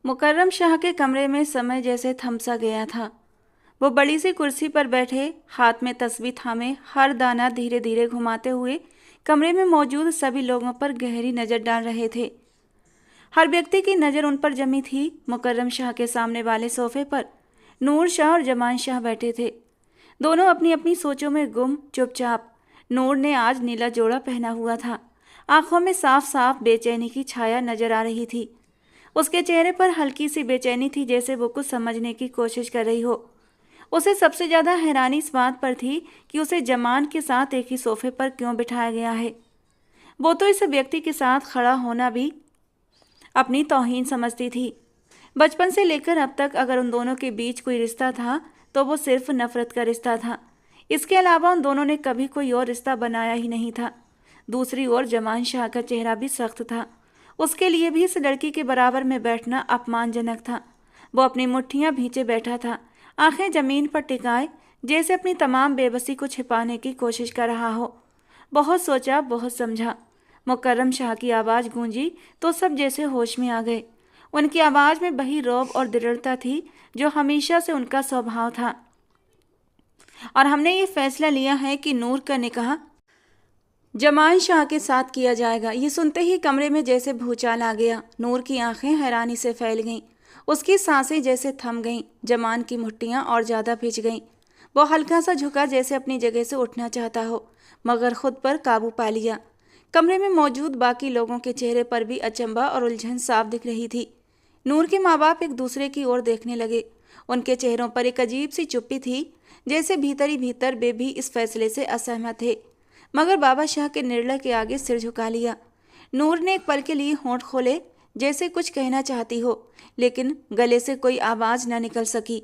मुकर्रम शाह के कमरे में समय जैसे थम सा गया था। वो बड़ी सी कुर्सी पर बैठे, हाथ में तस्बीह थामे, हर दाना धीरे धीरे घुमाते हुए कमरे में मौजूद सभी लोगों पर गहरी नजर डाल रहे थे। हर व्यक्ति की नजर उन पर जमी थी। मुकर्रम शाह के सामने वाले सोफे पर नूर शाह और जमान शाह बैठे थे, दोनों अपनी अपनी सोचों में गुम, चुपचाप। नूर ने आज नीला जोड़ा पहना हुआ था। आंखों में साफ साफ बेचैनी की छाया नजर आ रही थी। उसके चेहरे पर हल्की सी बेचैनी थी, जैसे वो कुछ समझने की कोशिश कर रही हो। उसे सबसे ज्यादा हैरानी इस बात पर थी कि उसे जमान के साथ एक ही सोफे पर क्यों बिठाया गया है। वो तो इस व्यक्ति के साथ खड़ा होना भी अपनी तौहीन समझती थी। बचपन से लेकर अब तक अगर उन दोनों के बीच कोई रिश्ता था तो वो सिर्फ नफरत का रिश्ता था। इसके अलावा उन दोनों ने कभी कोई और रिश्ता बनाया ही नहीं था। दूसरी ओर जमान शाह का चेहरा भी सख्त था। उसके लिए भी इस लड़की के बराबर में बैठना अपमानजनक था। वो अपनी मुट्ठियां भींचे बैठा था, आंखें जमीन पर टिकाए, जैसे अपनी तमाम बेबसी को छिपाने की कोशिश कर रहा हो। बहुत सोचा, बहुत समझा। मुकर्रम शाह की आवाज़ गूंजी तो सब जैसे होश में आ गए। उनकी आवाज़ में वही रौब और दृढ़ता थी जो हमेशा से उनका स्वभाव था। और हमने ये फैसला लिया है कि नूर का निकाह जमान शाह के साथ किया जाएगा। ये सुनते ही कमरे में जैसे भूचाल आ गया। नूर की आंखें हैरानी से फैल गईं, उसकी सांसें जैसे थम गईं, जमान की मुट्ठियां और ज़्यादा भिज गईं। वो हल्का सा झुका, जैसे अपनी जगह से उठना चाहता हो, मगर खुद पर काबू पा लिया। कमरे में मौजूद बाकी लोगों के चेहरे पर भी अचंभा और उलझन साफ दिख रही थी। नूर के माँ बाप एक दूसरे की ओर देखने लगे। उनके चेहरों पर एक अजीब सी चुप्पी थी, जैसे भीतर ही भीतर वे भी इस फैसले से असहमत थे। मगर बाबा शाह के निर्णय के आगे सिर झुका लिया। नूर ने एक पल के लिए होंठ खोले, जैसे कुछ कहना चाहती हो, लेकिन गले से कोई आवाज न निकल सकी।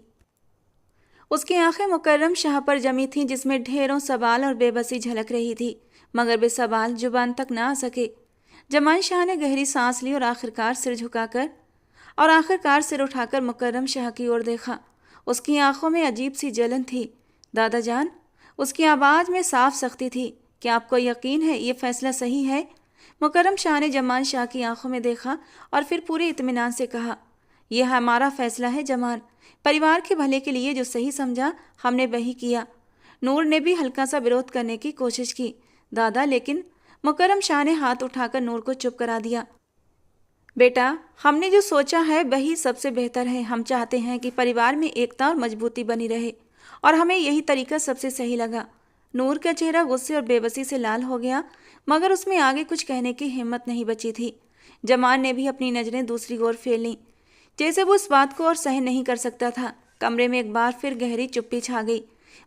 उसकी आंखें मुकर्रम शाह पर जमी थीं, जिसमें ढेरों सवाल और बेबसी झलक रही थी, मगर वे सवाल जुबान तक ना आ सके। जमान शाह ने गहरी सांस ली और आखिरकार सिर उठाकर मुकर्रम शाह की ओर देखा। उसकी आंखों में अजीब सी जलन थी। दादा जान, उसकी आवाज़ में साफ सख्ती थी। क्या आपको यकीन है ये फैसला सही है? मुकर्रम शाह ने जमान शाह की आंखों में देखा और फिर पूरे इत्मीनान से कहा, यह हमारा फैसला है जमान। परिवार के भले के लिए जो सही समझा हमने वही किया। नूर ने भी हल्का सा विरोध करने की कोशिश की। दादा, लेकिन मुकर्रम शाह ने हाथ उठाकर नूर को चुप करा दिया। बेटा, हमने जो सोचा है वही सबसे बेहतर है। हम चाहते हैं कि परिवार में एकता और मजबूती बनी रहे, और हमें यही तरीका सबसे सही लगा। नूर का चेहरा गुस्से और बेबसी से लाल हो गया, मगर उसमें आगे कुछ कहने की हिम्मत नहीं बची थी। जमान ने भी अपनी नज़रें दूसरी ओर फेर लीं, जैसे वो इस बात को और सहन नहीं कर सकता था। कमरे में एक बार फिर गहरी चुप्पी छा गई,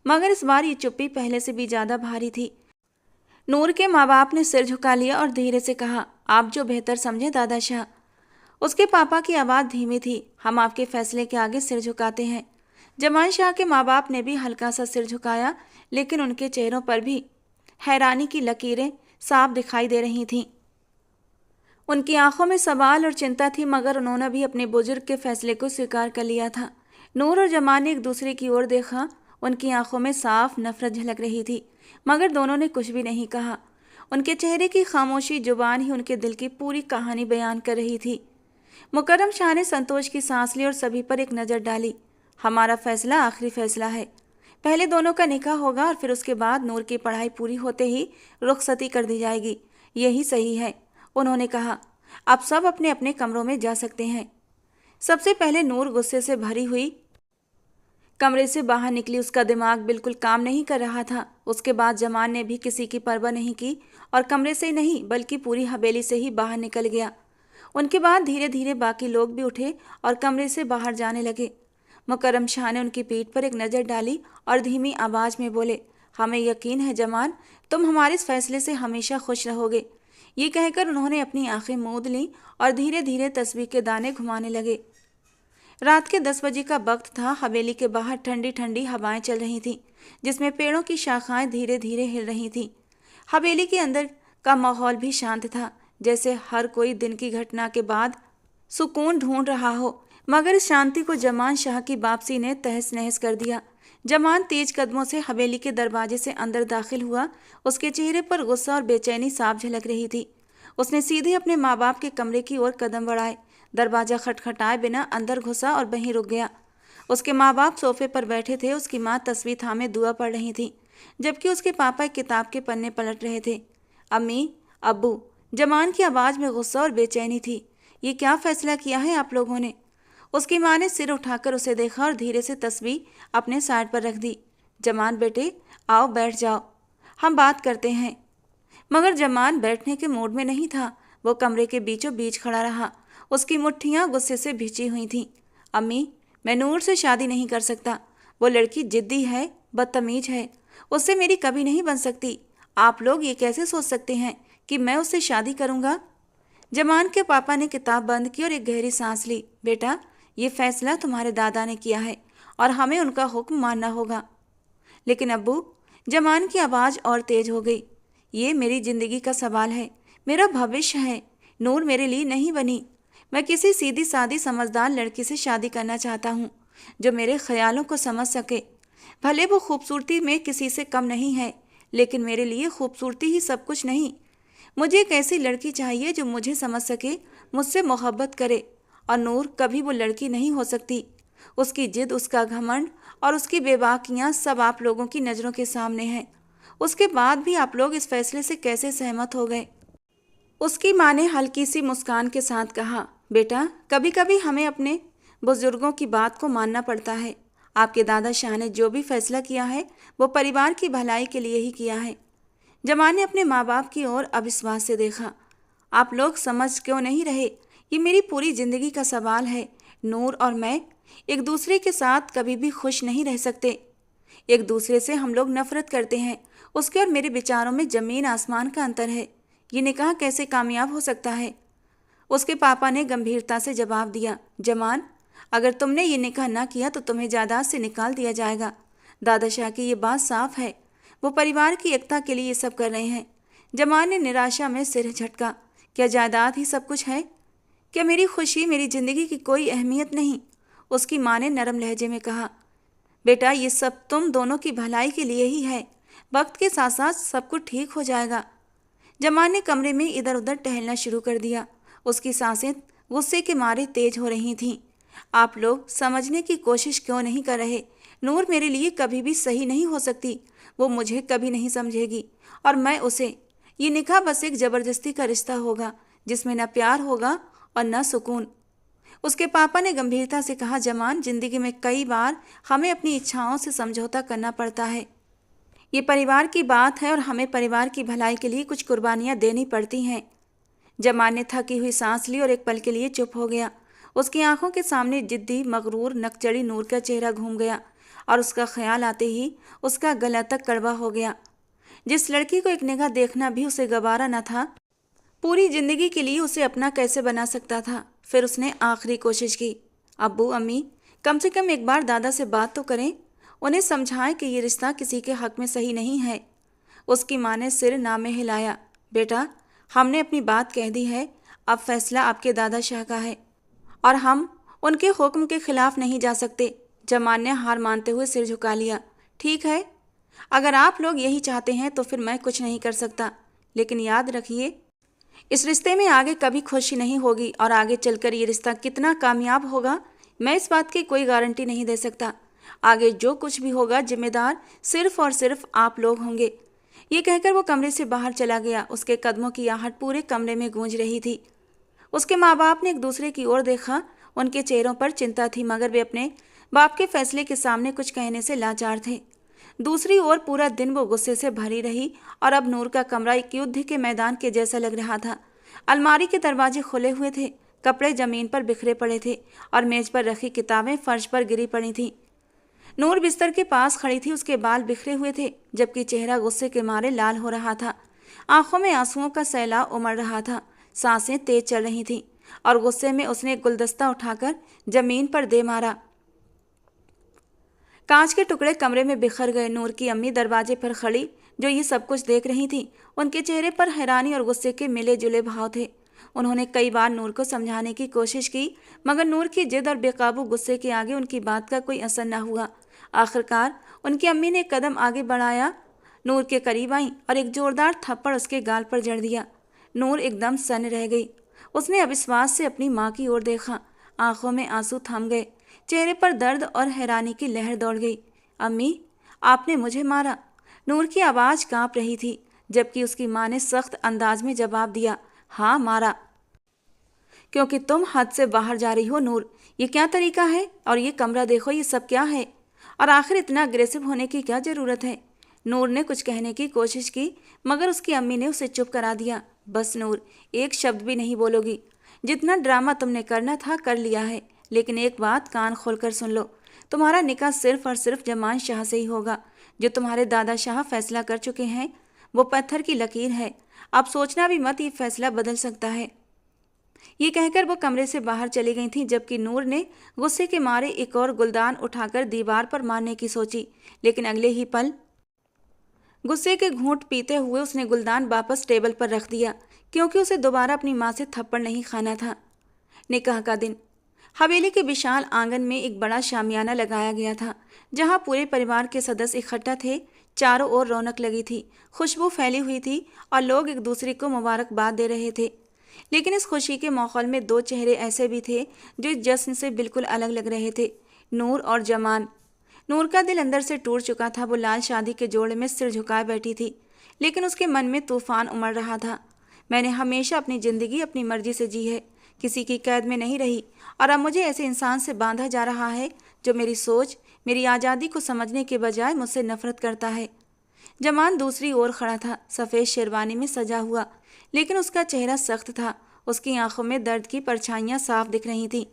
मगर इस बार ये चुप्पी पहले से भी ज़्यादा भारी थी। नूर के माँ बाप ने सिर झुका लिया और धीरे से कहा, आप जो बेहतर समझे दादा शाह। उसके पापा की आवाज़ धीमी थी, हम आपके फैसले के आगे सिर झुकाते हैं। जमान शाह के माँ बाप ने भी हल्का सा सिर झुकाया, लेकिन उनके चेहरों पर भी हैरानी की लकीरें साफ दिखाई दे रही थीं। उनकी आंखों में सवाल और चिंता थी, मगर उन्होंने भी अपने बुजुर्ग के फैसले को स्वीकार कर लिया था। नूर और जमान ने एक दूसरे की ओर देखा। उनकी आंखों में साफ नफरत झलक रही थी, मगर दोनों ने कुछ भी नहीं कहा। उनके चेहरे की खामोशी जुबान ही उनके दिल की पूरी कहानी बयान कर रही थी। मुकर्रम शाह ने संतोष की सांस ली और सभी पर एक नज़र डाली। हमारा फैसला आखिरी फैसला है। पहले दोनों का निकाह होगा और फिर उसके बाद नूर की पढ़ाई पूरी होते ही रुखसती कर दी जाएगी। यही सही है, उन्होंने कहा। अब सब अपने अपने कमरों में जा सकते हैं। सबसे पहले नूर गुस्से से भरी हुई कमरे से बाहर निकली। उसका दिमाग बिल्कुल काम नहीं कर रहा था। उसके बाद जमान ने भी किसी की परवाह नहीं की और कमरे से नहीं बल्कि पूरी हवेली से ही बाहर निकल गया। उनके बाद धीरे धीरे बाकी लोग भी उठे और कमरे से बाहर जाने लगे। मुकर्रम शाह ने उनकी पीठ पर एक नज़र डाली और धीमी आवाज़ में बोले, हमें यकीन है जमान, तुम हमारे इस फैसले से हमेशा खुश रहोगे। ये कहकर उन्होंने अपनी आंखें मूंद लीं और धीरे धीरे तस्बीह के दाने घुमाने लगे। रात के 10 बजे का वक्त था। हवेली के बाहर ठंडी ठंडी हवाएं चल रही थीं, जिसमें पेड़ों की शाखाएं धीरे धीरे हिल रही थीं। हवेली के अंदर का माहौल भी शांत था, जैसे हर कोई दिन की घटना के बाद सुकून ढूंढ रहा हो। मगर इस शांति को जमान शाह की वापसी ने तहस नहस कर दिया। जमान तेज कदमों से हवेली के दरवाजे से अंदर दाखिल हुआ। उसके चेहरे पर गुस्सा और बेचैनी साफ झलक रही थी। उसने सीधे अपने माँ बाप के कमरे की ओर कदम बढ़ाए। दरवाज़ा खटखटाए बिना अंदर घुसा और वहीं रुक गया। उसके माँ बाप सोफे पर बैठे थे। उसकी माँ तस्वीर थामे दुआ पढ़ रही थी, जबकि उसके पापा एक किताब के पन्ने पलट रहे थे। अम्मी, अब्बू, जमान की आवाज़ में गुस्सा और बेचैनी थी। ये क्या फैसला किया है आप लोगों ने? उसकी माँ ने सिर उठाकर उसे देखा और धीरे से तस्वीर अपने साइड पर रख दी। जमान बेटे, आओ बैठ जाओ, हम बात करते हैं। मगर जमान बैठने के मूड में नहीं था। वो कमरे के बीचों बीच खड़ा रहा। उसकी मुट्ठियां गुस्से से भिजी हुई थीं। अम्मी, मैं नूर से शादी नहीं कर सकता। वो लड़की जिद्दी है, बदतमीज है, उससे मेरी कभी नहीं बन सकती। आप लोग ये कैसे सोच सकते हैं कि मैं उससे शादी करूंगा? जमान के पापा ने किताब बंद की और एक गहरी सांस ली। बेटा, ये फैसला तुम्हारे दादा ने किया है और हमें उनका हुक्म मानना होगा। लेकिन अब्बू, जमान की आवाज़ और तेज हो गई, ये मेरी जिंदगी का सवाल है, मेरा भविष्य है। नूर मेरे लिए नहीं बनी। मैं किसी सीधी सादी समझदार लड़की से शादी करना चाहता हूँ जो मेरे ख्यालों को समझ सके। भले वो खूबसूरती में किसी से कम नहीं है, लेकिन मेरे लिए खूबसूरती ही सब कुछ नहीं। मुझे एक ऐसी लड़की चाहिए जो मुझे समझ सके, मुझसे मोहब्बत करे। और नूर कभी वो लड़की नहीं हो सकती। उसकी जिद, उसका घमंड और उसकी बेबाकियाँ सब आप लोगों की नज़रों के सामने हैं। उसके बाद भी आप लोग इस फैसले से कैसे सहमत हो गए? उसकी माँ ने हल्की सी मुस्कान के साथ कहा, बेटा, कभी कभी हमें अपने बुजुर्गों की बात को मानना पड़ता है। आपके दादा शाह ने जो भी फैसला किया है वो परिवार की भलाई के लिए ही किया है। जमान ने अपने माँ बाप की ओर अविश्वास से देखा। आप लोग समझ क्यों नहीं रहे? ये मेरी पूरी जिंदगी का सवाल है। नूर और मैं एक दूसरे के साथ कभी भी खुश नहीं रह सकते। एक दूसरे से हम लोग नफरत करते हैं। उसके और मेरे विचारों में जमीन आसमान का अंतर है। ये निकाह कैसे कामयाब हो सकता है? उसके पापा ने गंभीरता से जवाब दिया, जमान, अगर तुमने ये निकाह ना किया तो तुम्हें जायदाद से निकाल दिया जाएगा। दादा शाह की ये बात साफ है। वो परिवार की एकता के लिए ये सब कर रहे हैं। जमान ने निराशा में सिर झटका। क्या जायदाद ही सब कुछ है? क्या मेरी खुशी, मेरी जिंदगी की कोई अहमियत नहीं? उसकी माँ ने नरम लहजे में कहा, बेटा, ये सब तुम दोनों की भलाई के लिए ही है। वक्त के साथ साथ सब कुछ ठीक हो जाएगा। जमान ने कमरे में इधर उधर टहलना शुरू कर दिया। उसकी सांसें गुस्से के मारे तेज हो रही थीं। आप लोग समझने की कोशिश क्यों नहीं कर रहे? नूर मेरे लिए कभी भी सही नहीं हो सकती। वो मुझे कभी नहीं समझेगी और मैं उसे। ये निकाह बस एक ज़बरदस्ती का रिश्ता होगा जिसमें न प्यार होगा और न सुकून। उसके पापा ने गंभीरता से कहा, जमान, जिंदगी में कई बार हमें अपनी इच्छाओं से समझौता करना पड़ता है। ये परिवार की बात है और हमें परिवार की भलाई के लिए कुछ कुर्बानियां देनी पड़ती हैं। जमान ने थकी हुई सांस ली और एक पल के लिए चुप हो गया। उसकी आंखों के सामने जिद्दी, मगरूर, नकचड़ी नूर का चेहरा घूम गया और उसका ख्याल आते ही उसका गला तक कड़वा हो गया। जिस लड़की को एक निगाह देखना भी उसे गवारा न था, पूरी जिंदगी के लिए उसे अपना कैसे बना सकता था? फिर उसने आखिरी कोशिश की, अब्बू, अम्मी, कम से कम एक बार दादा से बात तो करें। उन्हें समझाएं कि ये रिश्ता किसी के हक में सही नहीं है। उसकी माँ ने सिर ना में हिलाया, बेटा, हमने अपनी बात कह दी है। अब फैसला आपके दादा शाह का है और हम उनके हुक्म के खिलाफ नहीं जा सकते। जमान ने हार मानते हुए सिर झुका लिया। ठीक है, अगर आप लोग यही चाहते हैं तो फिर मैं कुछ नहीं कर सकता। लेकिन याद रखिए, इस रिश्ते में आगे कभी खुशी नहीं होगी और आगे चलकर ये रिश्ता कितना कामयाब होगा, मैं इस बात की कोई गारंटी नहीं दे सकता। आगे जो कुछ भी होगा जिम्मेदार सिर्फ और सिर्फ आप लोग होंगे। ये कहकर वो कमरे से बाहर चला गया। उसके कदमों की आहट पूरे कमरे में गूंज रही थी। उसके माँ बाप ने एक दूसरे की ओर देखा। उनके चेहरों पर चिंता थी, मगर वे अपने बाप के फैसले के सामने कुछ कहने से लाचार थे। दूसरी ओर पूरा दिन वो गुस्से से भरी रही और अब नूर का कमरा एक युद्ध के मैदान के जैसा लग रहा था। अलमारी के दरवाजे खुले हुए थे, कपड़े जमीन पर बिखरे पड़े थे और मेज पर रखी किताबें फर्श पर गिरी पड़ी थीं। नूर बिस्तर के पास खड़ी थी। उसके बाल बिखरे हुए थे, जबकि चेहरा गुस्से के मारे लाल हो रहा था। आंखों में आंसुओं का सैलाब उमड़ रहा था। सांसें तेज चल रही थीं और गुस्से में उसने एक गुलदस्ता उठाकर जमीन पर दे मारा। कांच के टुकड़े कमरे में बिखर गए। नूर की अम्मी दरवाजे पर खड़ी, जो ये सब कुछ देख रही थी, उनके चेहरे पर हैरानी और गुस्से के मिले जुले भाव थे। उन्होंने कई बार नूर को समझाने की कोशिश की, मगर नूर की जिद और बेकाबू गुस्से के आगे उनकी बात का कोई असर न हुआ। आखिरकार उनकी अम्मी ने एक कदम आगे बढ़ाया, नूर के करीब आई और एक जोरदार थप्पड़ उसके गाल पर जड़ दिया। नूर एकदम सन्न रह गई। उसने अविश्वास से अपनी माँ की ओर देखा। आंखों में आंसू थम गए, चेहरे पर दर्द और हैरानी की लहर दौड़ गई। अम्मी, आपने मुझे मारा? नूर की आवाज़ कांप रही थी, जबकि उसकी माँ ने सख्त अंदाज में जवाब दिया, हाँ मारा, क्योंकि तुम हद से बाहर जा रही हो। नूर, ये क्या तरीका है? और ये कमरा देखो, ये सब क्या है? और आखिर इतना अग्रेसिव होने की क्या ज़रूरत है? नूर ने कुछ कहने की कोशिश की, मगर उसकी अम्मी ने उसे चुप करा दिया। बस नूर, एक शब्द भी नहीं बोलोगी। जितना ड्रामा तुमने करना था कर लिया है, लेकिन एक बात कान खोलकर सुन लो, तुम्हारा निकाह सिर्फ और सिर्फ जमान शाह से ही होगा। जो तुम्हारे दादा शाह फैसला कर चुके हैं वो पत्थर की लकीर है। अब सोचना भी मत, ये फैसला बदल सकता है। ये कहकर वो कमरे से बाहर चली गई थी, जबकि नूर ने गुस्से के मारे एक और गुलदान उठाकर दीवार पर मारने की सोची, लेकिन अगले ही पल गुस्से के घूंट पीते हुए उसने गुलदान वापस टेबल पर रख दिया, क्योंकि उसे दोबारा अपनी माँ से थप्पड़ नहीं खाना था। निकाह का दिन। हवेली के विशाल आंगन में एक बड़ा शामियाना लगाया गया था, जहाँ पूरे परिवार के सदस्य इकट्ठा थे। चारों ओर रौनक लगी थी, खुशबू फैली हुई थी और लोग एक दूसरे को मुबारकबाद दे रहे थे। लेकिन इस खुशी के माहौल में दो चेहरे ऐसे भी थे जो इस जश्न से बिल्कुल अलग लग रहे थे, नूर और जमान। नूर का दिल अंदर से टूट चुका था। वो लाल शादी के जोड़े में सिर झुकाए बैठी थी, लेकिन उसके मन में तूफान उमड़ रहा था। मैंने हमेशा अपनी ज़िंदगी अपनी मर्जी से जी है, किसी की कैद में नहीं रही, और अब मुझे ऐसे इंसान से बांधा जा रहा है जो मेरी सोच, मेरी आज़ादी को समझने के बजाय मुझसे नफरत करता है। जमान दूसरी ओर खड़ा था, सफ़ेद शेरवानी में सजा हुआ, लेकिन उसका चेहरा सख्त था। उसकी आंखों में दर्द की परछाइयाँ साफ दिख रही थीं।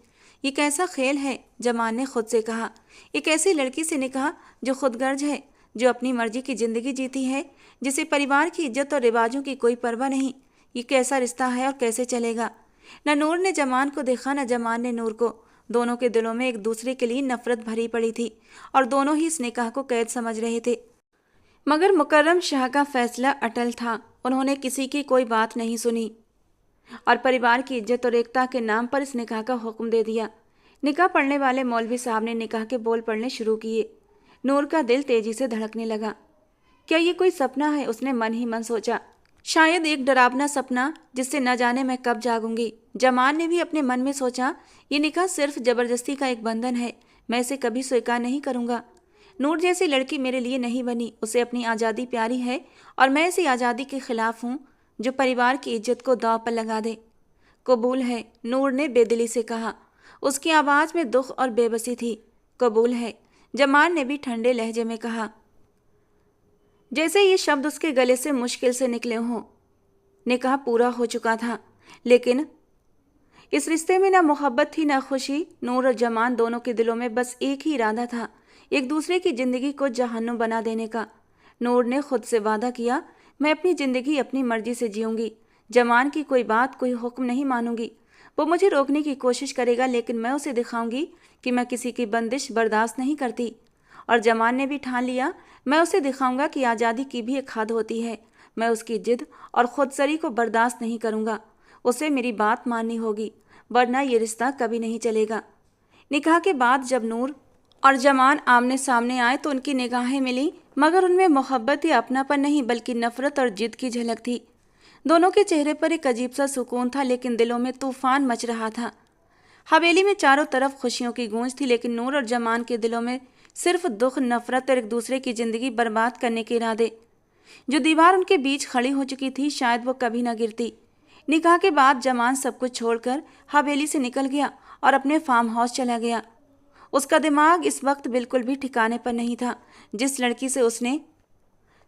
ये कैसा खेल है? जमान ने खुद से कहा। एक ऐसी लड़की से निकाह जो खुदगर्ज है, जो अपनी मर्जी की ज़िंदगी जीती है, जिसे परिवार की इज्जत और रिवाजों की कोई परवाह नहीं। ये कैसा रिश्ता है और कैसे चलेगा? न नूर ने जमान को देखा, न जमान ने नूर को। दोनों के दिलों में एक दूसरे के लिए नफरत भरी पड़ी थी और दोनों ही इस निकाह को कैद समझ रहे थे। मगर मुकर्रम शाह का फैसला अटल था। उन्होंने किसी की कोई बात नहीं सुनी और परिवार की इज्जत और एकता के नाम पर इस निकाह का हुक्म दे दिया। निकाह पढ़ने वाले मौलवी साहब ने निकाह के बोल पढ़ने शुरू किए। नूर का दिल तेजी से धड़कने लगा। क्या ये कोई सपना है? उसने मन ही मन सोचा। शायद एक डरावना सपना जिससे न जाने मैं कब जागूंगी। जमान ने भी अपने मन में सोचा, ये निकाह सिर्फ जबरदस्ती का एक बंधन है, मैं इसे कभी स्वीकार नहीं करूंगा। नूर जैसी लड़की मेरे लिए नहीं बनी, उसे अपनी आज़ादी प्यारी है और मैं ऐसी आज़ादी के खिलाफ हूँ जो परिवार की इज्जत को दांव पर लगा दे। कबूल है, नूर ने बेदिली से कहा। उसकी आवाज़ में दुख और बेबसी थी। कबूल है, जमान ने भी ठंडे लहजे में कहा, जैसे ये शब्द उसके गले से मुश्किल से निकले हों। निकाह पूरा हो चुका था, लेकिन इस रिश्ते में ना मोहब्बत थी ना खुशी। नूर और जमान दोनों के दिलों में बस एक ही इरादा था, एक दूसरे की ज़िंदगी को जहन्नुम बना देने का। नूर ने खुद से वादा किया, मैं अपनी ज़िंदगी अपनी मर्जी से जीऊँगी, जमान की कोई बात, कोई हुक्म नहीं मानूंगी। वो मुझे रोकने की कोशिश करेगा, लेकिन मैं उसे दिखाऊंगी कि मैं किसी की बंदिश बर्दाश्त नहीं करती। और जमान ने भी ठान लिया, मैं उसे दिखाऊंगा कि आज़ादी की भी एक हद होती है। मैं उसकी जिद और खुदसरी को बर्दाश्त नहीं करूंगा। उसे मेरी बात माननी होगी, वरना ये रिश्ता कभी नहीं चलेगा। निकाह के बाद जब नूर और जमान आमने सामने आए तो उनकी निगाहें मिली, मगर उनमें मोहब्बत या अपनापन नहीं, बल्कि नफरत और जिद की झलक थी। दोनों के चेहरे पर एक अजीब सा सुकून था, लेकिन दिलों में तूफान मच रहा था। हवेली में चारों तरफ खुशियों की गूंज थी, लेकिन नूर और जमान के दिलों में सिर्फ दुख, नफरत और एक दूसरे की जिंदगी बर्बाद करने के इरादे। जो दीवार उनके बीच खड़ी हो चुकी थी, शायद वो कभी न गिरती। निकाह के बाद जमान सब कुछ छोड़कर हवेली से निकल गया और अपने फार्म हाउस चला गया। उसका दिमाग इस वक्त बिल्कुल भी ठिकाने पर नहीं था। जिस लड़की से उसने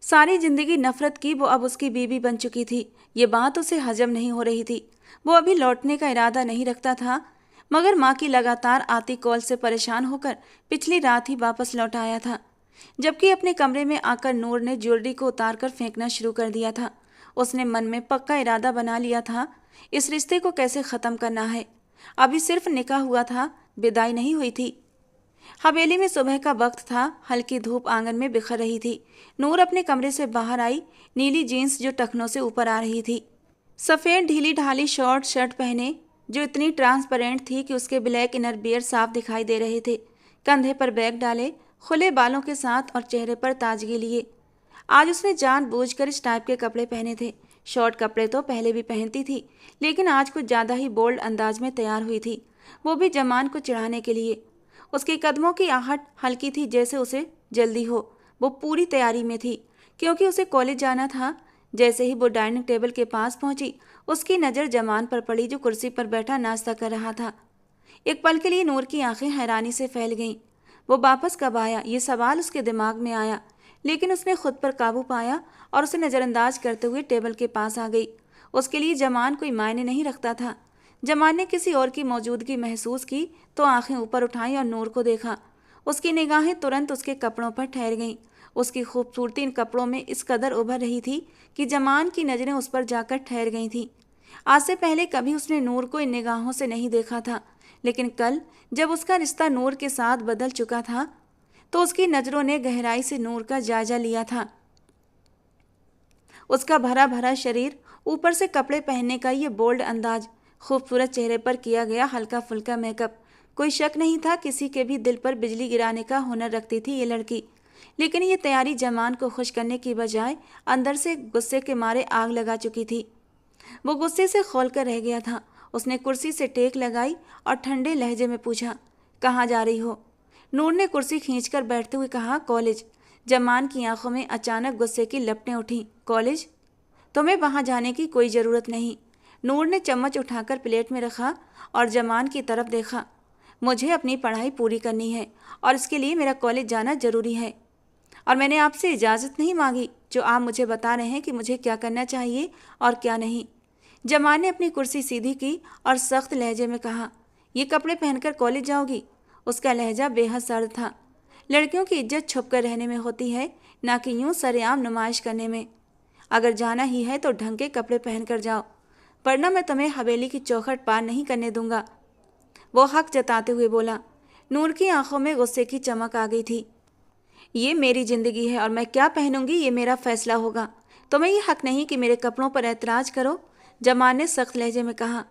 सारी जिंदगी नफरत की, वो अब उसकी बीवी बन चुकी थी। ये बात उसे हजम नहीं हो रही थी। वो अभी लौटने का इरादा नहीं रखता था, मगर माँ की लगातार आती कॉल से परेशान होकर पिछली रात ही वापस लौट आया था। जबकि अपने कमरे में आकर नूर ने ज्वेलरी को उतारकर फेंकना शुरू कर दिया था। उसने मन में पक्का इरादा बना लिया था, इस रिश्ते को कैसे ख़त्म करना है। अभी सिर्फ निकाह हुआ था, विदाई नहीं हुई थी। हवेली में सुबह का वक्त था, हल्की धूप आंगन में बिखर रही थी। नूर अपने कमरे से बाहर आई, नीली जीन्स जो टखनों से ऊपर आ रही थी, सफ़ेद ढीली ढाली शॉर्ट शर्ट पहने जो इतनी ट्रांसपेरेंट थी कि उसके ब्लैक इनर बियर साफ दिखाई दे रहे थे। कंधे पर बैग डाले, खुले बालों के साथ और चेहरे पर ताजगी लिए। आज उसने जानबूझकर इस टाइप के कपड़े पहने थे। शॉर्ट कपड़े तो पहले भी पहनती थी, लेकिन आज कुछ ज़्यादा ही बोल्ड अंदाज में तैयार हुई थी, वो भी जमान को चिढ़ाने के लिए। उसके कदमों की आहट हल्की थी, जैसे उसे जल्दी हो। वो पूरी तैयारी में थी, क्योंकि उसे कॉलेज जाना था। जैसे ही वो डाइनिंग टेबल के पास पहुंची, उसकी नज़र जमान पर पड़ी, जो कुर्सी पर बैठा नाश्ता कर रहा था। एक पल के लिए नूर की आंखें हैरानी से फैल गईं। वो वापस कब आया, ये सवाल उसके दिमाग में आया, लेकिन उसने खुद पर काबू पाया और उसे नज़रअंदाज करते हुए टेबल के पास आ गई। उसके लिए जमान कोई मायने नहीं रखता था। जमान ने किसी और की मौजूदगी महसूस की तो आंखें ऊपर उठाई और नूर को देखा। उसकी निगाहें तुरंत उसके कपड़ों पर ठहर गईं। उसकी खूबसूरती इन कपड़ों में इस कदर उभर रही थी कि जमान की नज़रें उस पर जाकर ठहर गई थीं। आज से पहले कभी उसने नूर को इन निगाहों से नहीं देखा था, लेकिन कल जब उसका रिश्ता नूर के साथ बदल चुका था, तो उसकी नज़रों ने गहराई से नूर का जायजा लिया था। उसका भरा भरा शरीर, ऊपर से कपड़े पहनने का ये बोल्ड अंदाज, खूबसूरत चेहरे पर किया गया हल्का फुल्का मेकअप। कोई शक नहीं था किसी के भी दिल पर बिजली गिराने का हुनर रखती थी ये लड़की। लेकिन ये तैयारी जमान को खुश करने की बजाय अंदर से गुस्से के मारे आग लगा चुकी थी। वो गुस्से से खौल कर रह गया था। उसने कुर्सी से टेक लगाई और ठंडे लहजे में पूछा, कहाँ जा रही हो? नूर ने कुर्सी खींचकर बैठते हुए कहा, कॉलेज। जमान की आंखों में अचानक गुस्से की लपटें उठीं। कॉलेज? तुम्हें वहाँ जाने की कोई ज़रूरत नहीं। नूर ने चम्मच उठाकर प्लेट में रखा और जमान की तरफ देखा। मुझे अपनी पढ़ाई पूरी करनी है और इसके लिए मेरा कॉलेज जाना ज़रूरी है, और मैंने आपसे इजाज़त नहीं मांगी जो आप मुझे बता रहे हैं कि मुझे क्या करना चाहिए और क्या नहीं। जमान ने अपनी कुर्सी सीधी की और सख्त लहजे में कहा, ये कपड़े पहनकर कॉलेज जाओगी? उसका लहजा बेहद सर्द था। लड़कियों की इज्जत छुप कर रहने में होती है, ना कि यूं सरेआम नुमाइश करने में। अगर जाना ही है तो ढंग के कपड़े पहनकर जाओ, वरना मैं तुम्हें हवेली की चौखट पार नहीं करने दूंगा। वो हक जताते हुए बोला। नूर की आंखों में गुस्से की चमक आ गई थी। ये मेरी ज़िंदगी है और मैं क्या पहनूंगी ये मेरा फैसला होगा। तुम्हें ये हक नहीं कि मेरे कपड़ों पर ऐतराज़ करो। जमान ने सख्त लहजे में कहा,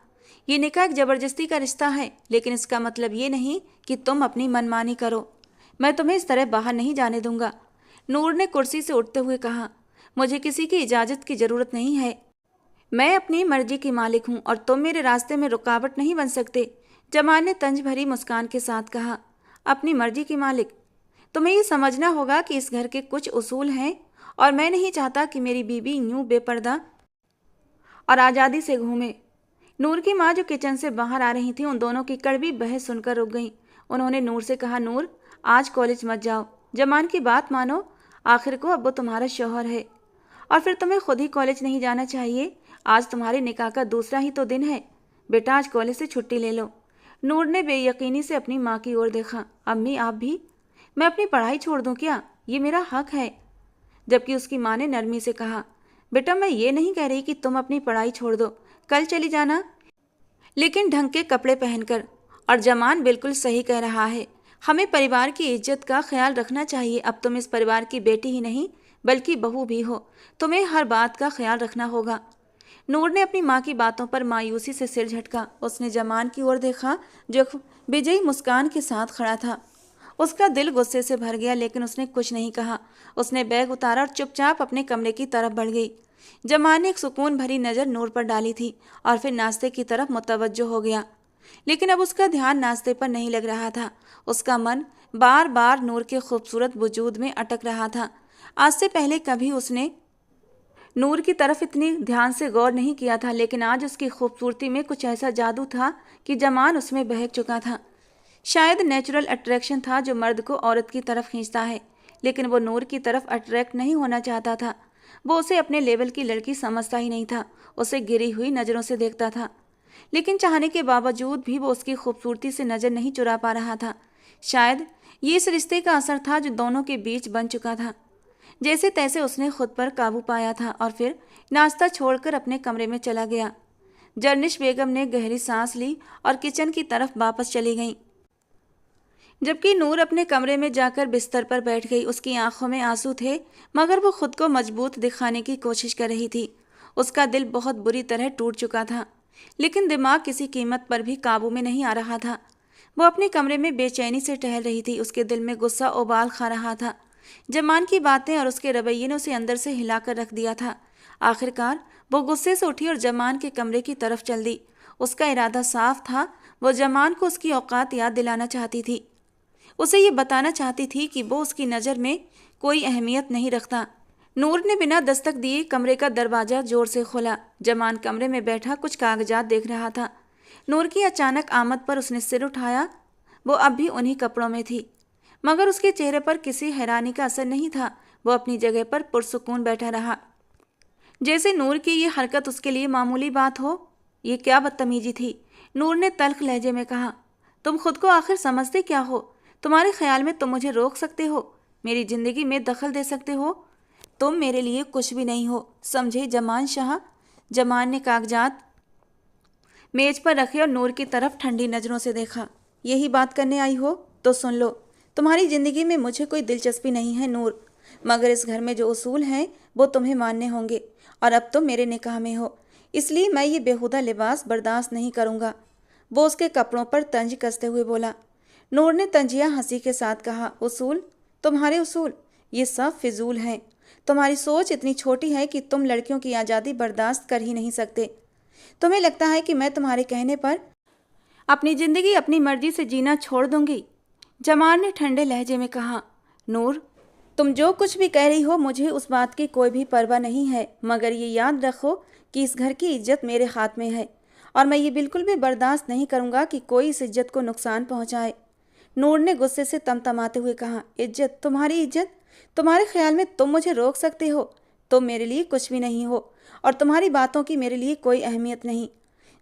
ये निकाह एक ज़बरदस्ती का रिश्ता है, लेकिन इसका मतलब ये नहीं कि तुम अपनी मनमानी करो। मैं तुम्हें इस तरह बाहर नहीं जाने दूंगा। नूर ने कुर्सी से उठते हुए कहा, मुझे किसी की इजाज़त की ज़रूरत नहीं है। मैं अपनी मर्जी की मालिक हूँ और तुम मेरे रास्ते में रुकावट नहीं बन सकते। जमान ने तंज भरी मुस्कान के साथ कहा, अपनी मर्जी की मालिक? तुम्हें ये समझना होगा कि इस घर के कुछ उसूल हैं और मैं नहीं चाहता कि मेरी बीवी यूं बेपर्दा और आज़ादी से घूमे। नूर की माँ जो किचन से बाहर आ रही थी, उन दोनों की कड़वी बहस सुनकर रुक गईं। उन्होंने नूर से कहा, नूर, आज कॉलेज मत जाओ। जमान की बात मानो, आखिर को अब वो तुम्हारा शौहर है। और फिर तुम्हें खुद ही कॉलेज नहीं जाना चाहिए। आज तुम्हारे निकाह का दूसरा ही तो दिन है। बेटा, आज कॉलेज से छुट्टी ले लो। नूर ने बेयकीनी से अपनी माँ की ओर देखा। अम्मी, आप भी? मैं अपनी पढ़ाई छोड़ दूं क्या? ये मेरा हक है। जबकि उसकी माँ ने नरमी से कहा, बेटा, मैं ये नहीं कह रही कि तुम अपनी पढ़ाई छोड़ दो, कल चली जाना, लेकिन ढंग के कपड़े पहनकर। और जमान बिल्कुल सही कह रहा है, हमें परिवार की इज्जत का ख्याल रखना चाहिए। अब तुम इस परिवार की बेटी ही नहीं बल्कि बहू भी हो, तुम्हें हर बात का ख्याल रखना होगा। नूर ने अपनी माँ की बातों पर मायूसी से सिर झटका। उसने जमान की ओर देखा, जो विजयी मुस्कान के साथ खड़ा था। उसका दिल गुस्से से भर गया, लेकिन उसने कुछ नहीं कहा। उसने बैग उतारा और चुपचाप अपने कमरे की तरफ बढ़ गई। जमान ने एक सुकून भरी नज़र नूर पर डाली थी और फिर नाश्ते की तरफ मुतवज्जो हो गया। लेकिन अब उसका ध्यान नाश्ते पर नहीं लग रहा था। उसका मन बार बार नूर के खूबसूरत वजूद में अटक रहा था। आज से पहले कभी उसने नूर की तरफ इतनी ध्यान से गौर नहीं किया था, लेकिन आज उसकी खूबसूरती में कुछ ऐसा जादू था कि जमान उसमें बहक चुका था। शायद नेचुरल अट्रैक्शन था जो मर्द को औरत की तरफ खींचता है, लेकिन वो नूर की तरफ अट्रैक्ट नहीं होना चाहता था। वो उसे अपने लेवल की लड़की समझता ही नहीं था, उसे गिरी हुई नज़रों से देखता था। लेकिन चाहने के बावजूद भी वो उसकी खूबसूरती से नज़र नहीं चुरा पा रहा था। शायद ये इस रिश्ते का असर था जो दोनों के बीच बन चुका था। जैसे तैसे उसने खुद पर काबू पाया था और फिर नाश्ता छोड़कर अपने कमरे में चला गया। जर्निश बेगम ने गहरी सांस ली और किचन की तरफ वापस चली गई, जबकि नूर अपने कमरे में जाकर बिस्तर पर बैठ गई। उसकी आंखों में आंसू थे, मगर वो खुद को मजबूत दिखाने की कोशिश कर रही थी। उसका दिल बहुत बुरी तरह टूट चुका था, लेकिन दिमाग किसी कीमत पर भी काबू में नहीं आ रहा था। वो अपने कमरे में बेचैनी से टहल रही थी। उसके दिल में गुस्सा उबाल खा रहा था। जमान की बातें और उसके रवैये ने उसे अंदर से हिलाकर रख दिया था। आखिरकार वो गुस्से से उठी और जमान के कमरे की तरफ चल दी। उसका इरादा साफ था, वो जमान को उसकी औकात याद दिलाना चाहती थी। उसे ये बताना चाहती थी कि वो उसकी नज़र में कोई अहमियत नहीं रखता। नूर ने बिना दस्तक दिए कमरे का दरवाज़ा जोर से खोला। जमान कमरे में बैठा कुछ कागजात देख रहा था। नूर की अचानक आमद पर उसने सिर उठाया। वो अब भी उन्हीं कपड़ों में थी, मगर उसके चेहरे पर किसी हैरानी का असर नहीं था। वो अपनी जगह पर पुरसुकून बैठा रहा, जैसे नूर की ये हरकत उसके लिए मामूली बात हो। ये क्या बदतमीजी थी, नूर ने तल्ख लहजे में कहा। तुम खुद को आखिर समझते क्या हो? तुम्हारे ख्याल में तुम मुझे रोक सकते हो, मेरी ज़िंदगी में दखल दे सकते हो? तुम मेरे लिए कुछ भी नहीं हो, समझे जमान शाह। जमान ने कागजात मेज पर रखे और नूर की तरफ ठंडी नज़रों से देखा। यही बात करने आई हो तो सुन लो। तुम्हारी ज़िंदगी में मुझे कोई दिलचस्पी नहीं है नूर, मगर इस घर में जो उसूल हैं वो तुम्हें मानने होंगे, और अब तुम मेरे निकाह में हो, इसलिए मैं ये बेहुदा लिबास बर्दाश्त नहीं करूँगा। वो उसके कपड़ों पर तंज कसते हुए बोला। नूर ने तंजिया हंसी के साथ कहा, उसूल? तुम्हारे उसूल? ये सब फिजूल हैं। तुम्हारी सोच इतनी छोटी है कि तुम लड़कियों की आज़ादी बर्दाश्त कर ही नहीं सकते। तुम्हें लगता है कि मैं तुम्हारे कहने पर अपनी ज़िंदगी अपनी मर्जी से जीना छोड़ दूंगी। जमान ने ठंडे लहजे में कहा। नूर, तुम जो कुछ भी कह रही हो मुझे उस बात की कोई भी परवाह नहीं है, मगर ये याद रखो कि इस घर की इज्जत मेरे हाथ में है, और मैं ये बिल्कुल भी बर्दाश्त नहीं करूँगा कि कोई इस इज्जत को नुकसान पहुँचाए। नूर ने गुस्से से तमतमाते हुए कहा। इज्जत? तुम्हारी इज्जत? तुम्हारे ख्याल में तुम मुझे रोक सकते हो? तुम मेरे लिए कुछ भी नहीं हो, और तुम्हारी बातों की मेरे लिए कोई अहमियत नहीं।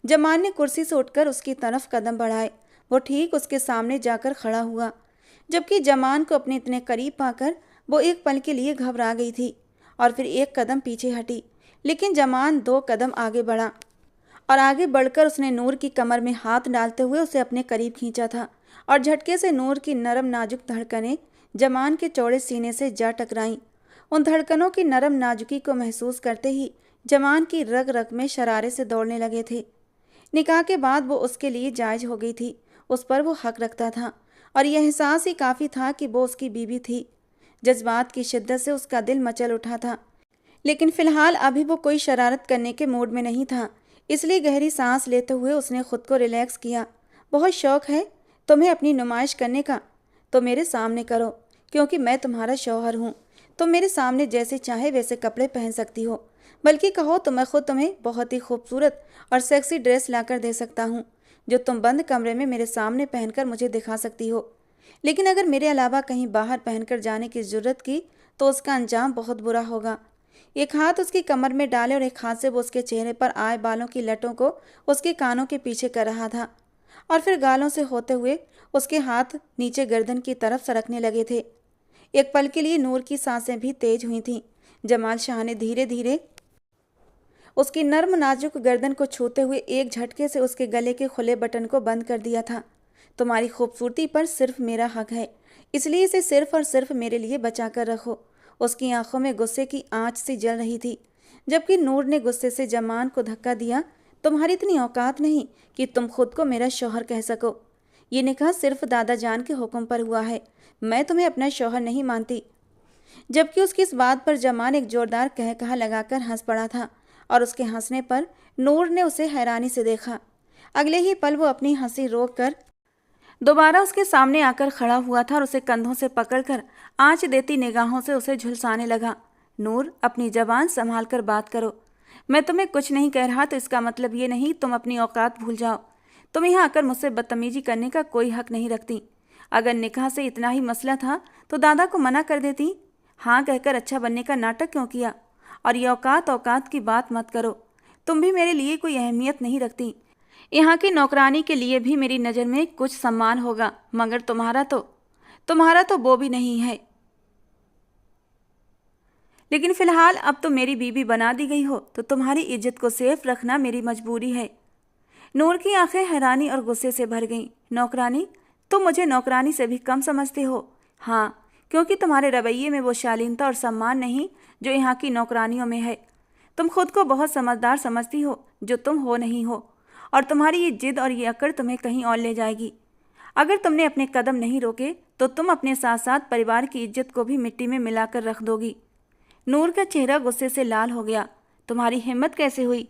जमान ने कुर्सी से उठकर उसकी तरफ कदम बढ़ाए। वो ठीक उसके सामने जाकर खड़ा हुआ, जबकि जमान को अपने इतने करीब पाकर वो एक पल के लिए घबरा गई थी और फिर एक कदम पीछे हटी। लेकिन जमान 2 कदम आगे बढ़ा, और आगे बढ़कर उसने नूर की कमर में हाथ डालते हुए उसे अपने करीब खींचा था, और झटके से नूर की नरम नाजुक धड़कनें जमान के चौड़े सीने से जा टकराईं। उन धड़कनों की नरम नाजुकी को महसूस करते ही जमान की रग रग में शरारे से दौड़ने लगे थे। निकाह के बाद वो उसके लिए जायज़ हो गई थी, उस पर वो हक रखता था, और यह एहसास ही काफ़ी था कि वो उसकी बीवी थी। जज्बात की शिद्दत से उसका दिल मचल उठा था, लेकिन फ़िलहाल अभी वो कोई शरारत करने के मूड में नहीं था, इसलिए गहरी सांस लेते हुए उसने खुद को रिलैक्स किया। बहुत शौक़ है तुम्हें अपनी नुमाइश करने का, तो मेरे सामने करो, क्योंकि मैं तुम्हारा शौहर हूँ। तुम मेरे सामने जैसे चाहे वैसे कपड़े पहन सकती हो, बल्कि कहो तो मैं खुद तुम्हें बहुत ही खूबसूरत और सेक्सी ड्रेस लाकर दे सकता हूँ, जो तुम बंद कमरे में मेरे सामने पहनकर मुझे दिखा सकती हो। लेकिन अगर मेरे अलावा कहीं बाहर पहनकर जाने की ज़रूरत की तो उसका अंजाम बहुत बुरा होगा। एक हाथ उसकी कमर में डाले और एक हाथ से वो उसके चेहरे पर आए बालों की लटों को उसके कानों के पीछे कर रहा था, और फिर गालों से होते हुए उसके हाथ नीचे गर्दन की तरफ सरकने लगे थे। एक पल के लिए नूर की सांसें भी तेज हुई थीं। जमाल शाह ने धीरे धीरे उसकी नर्म नाजुक गर्दन को छूते हुए एक झटके से उसके गले के खुले बटन को बंद कर दिया था। तुम्हारी खूबसूरती पर सिर्फ मेरा हक है, इसलिए इसे सिर्फ और सिर्फ मेरे लिए बचा कर रखो। उसकी आंखों में गुस्से की आंच सी जल रही थी, जबकि नूर ने गुस्से से जमान को धक्का दिया। तुम्हारी इतनी औकात नहीं कि तुम खुद को मेरा शौहर कह सको। ये निकाह सिर्फ दादा जान के हुक्म पर हुआ है, मैं तुम्हें अपना शौहर नहीं मानती। जबकि उसकी इस बात पर जमान एक जोरदार कहकहा लगाकर हंस पड़ा था, और उसके हंसने पर नूर ने उसे हैरानी से देखा। अगले ही पल वो अपनी हंसी रोक कर दोबारा उसके सामने आकर खड़ा हुआ था और उसे कंधों से पकड़कर आंच देती निगाहों से उसे झुलसाने लगा। नूर, अपनी जबान संभाल कर बात करो। मैं तुम्हें कुछ नहीं कह रहा तो इसका मतलब ये नहीं तुम अपनी औकात भूल जाओ। तुम यहाँ आकर मुझसे बदतमीजी करने का कोई हक नहीं रखती। अगर निकाह से इतना ही मसला था तो दादा को मना कर देती। हाँ कहकर अच्छा बनने का नाटक क्यों किया? और ये औकात औकात की बात मत करो। तुम भी मेरे लिए कोई अहमियत नहीं रखती। यहाँ की नौकरानी के लिए भी मेरी नज़र में कुछ सम्मान होगा, मगर तुम्हारा तो वो भी नहीं है। लेकिन फ़िलहाल अब तो मेरी बीवी बना दी गई हो तो तुम्हारी इज्जत को सेफ रखना मेरी मजबूरी है। नूर की आंखें हैरानी और गुस्से से भर गईं। नौकरानी? तुम मुझे नौकरानी से भी कम समझते हो? हाँ, क्योंकि तुम्हारे रवैये में वो शालीनता और सम्मान नहीं जो यहाँ की नौकरानियों में है। तुम खुद को बहुत समझदार समझती हो, जो तुम हो नहीं हो, और तुम्हारी ये जिद और ये अकड़ तुम्हें कहीं और ले जाएगी। अगर तुमने अपने कदम नहीं रोके तो तुम अपने साथ साथ परिवार की इज्जत को भी मिट्टी में मिलाकर रख दोगी। नूर का चेहरा गुस्से से लाल हो गया। तुम्हारी हिम्मत कैसे हुई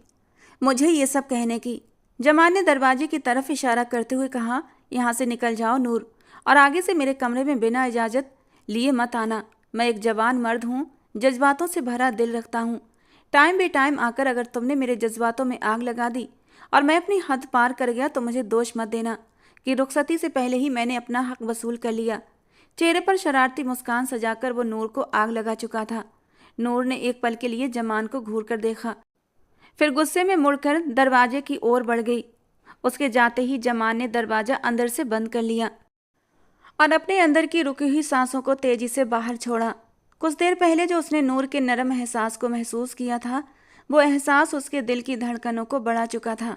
मुझे ये सब कहने की? जमान ने दरवाजे की तरफ इशारा करते हुए कहा, यहाँ से निकल जाओ नूर, और आगे से मेरे कमरे में बिना इजाज़त लिए मत आना। मैं एक जवान मर्द हूँ, जज्बातों से भरा दिल रखता हूँ। टाइम बे टाइम आकर अगर तुमने मेरे जज्बातों में आग लगा दी और मैं अपनी हद पार कर गया तो मुझे दोष मत देना कि रुखसती से पहले ही मैंने अपना हक वसूल कर लिया। चेहरे पर शरारती मुस्कान सजाकर वो नूर को आग लगा चुका था। नूर ने एक पल के लिए जमान को घूर कर देखा, फिर गुस्से में मुड़कर दरवाजे की ओर बढ़ गई। उसके जाते ही जमान ने दरवाजा अंदर से बंद कर लिया और अपने अंदर की रुकी हुई सांसों को तेजी से बाहर छोड़ा। कुछ देर पहले जो उसने नूर के नरम एहसास को महसूस किया था, वो एहसास उसके दिल की धड़कनों को बढ़ा चुका था।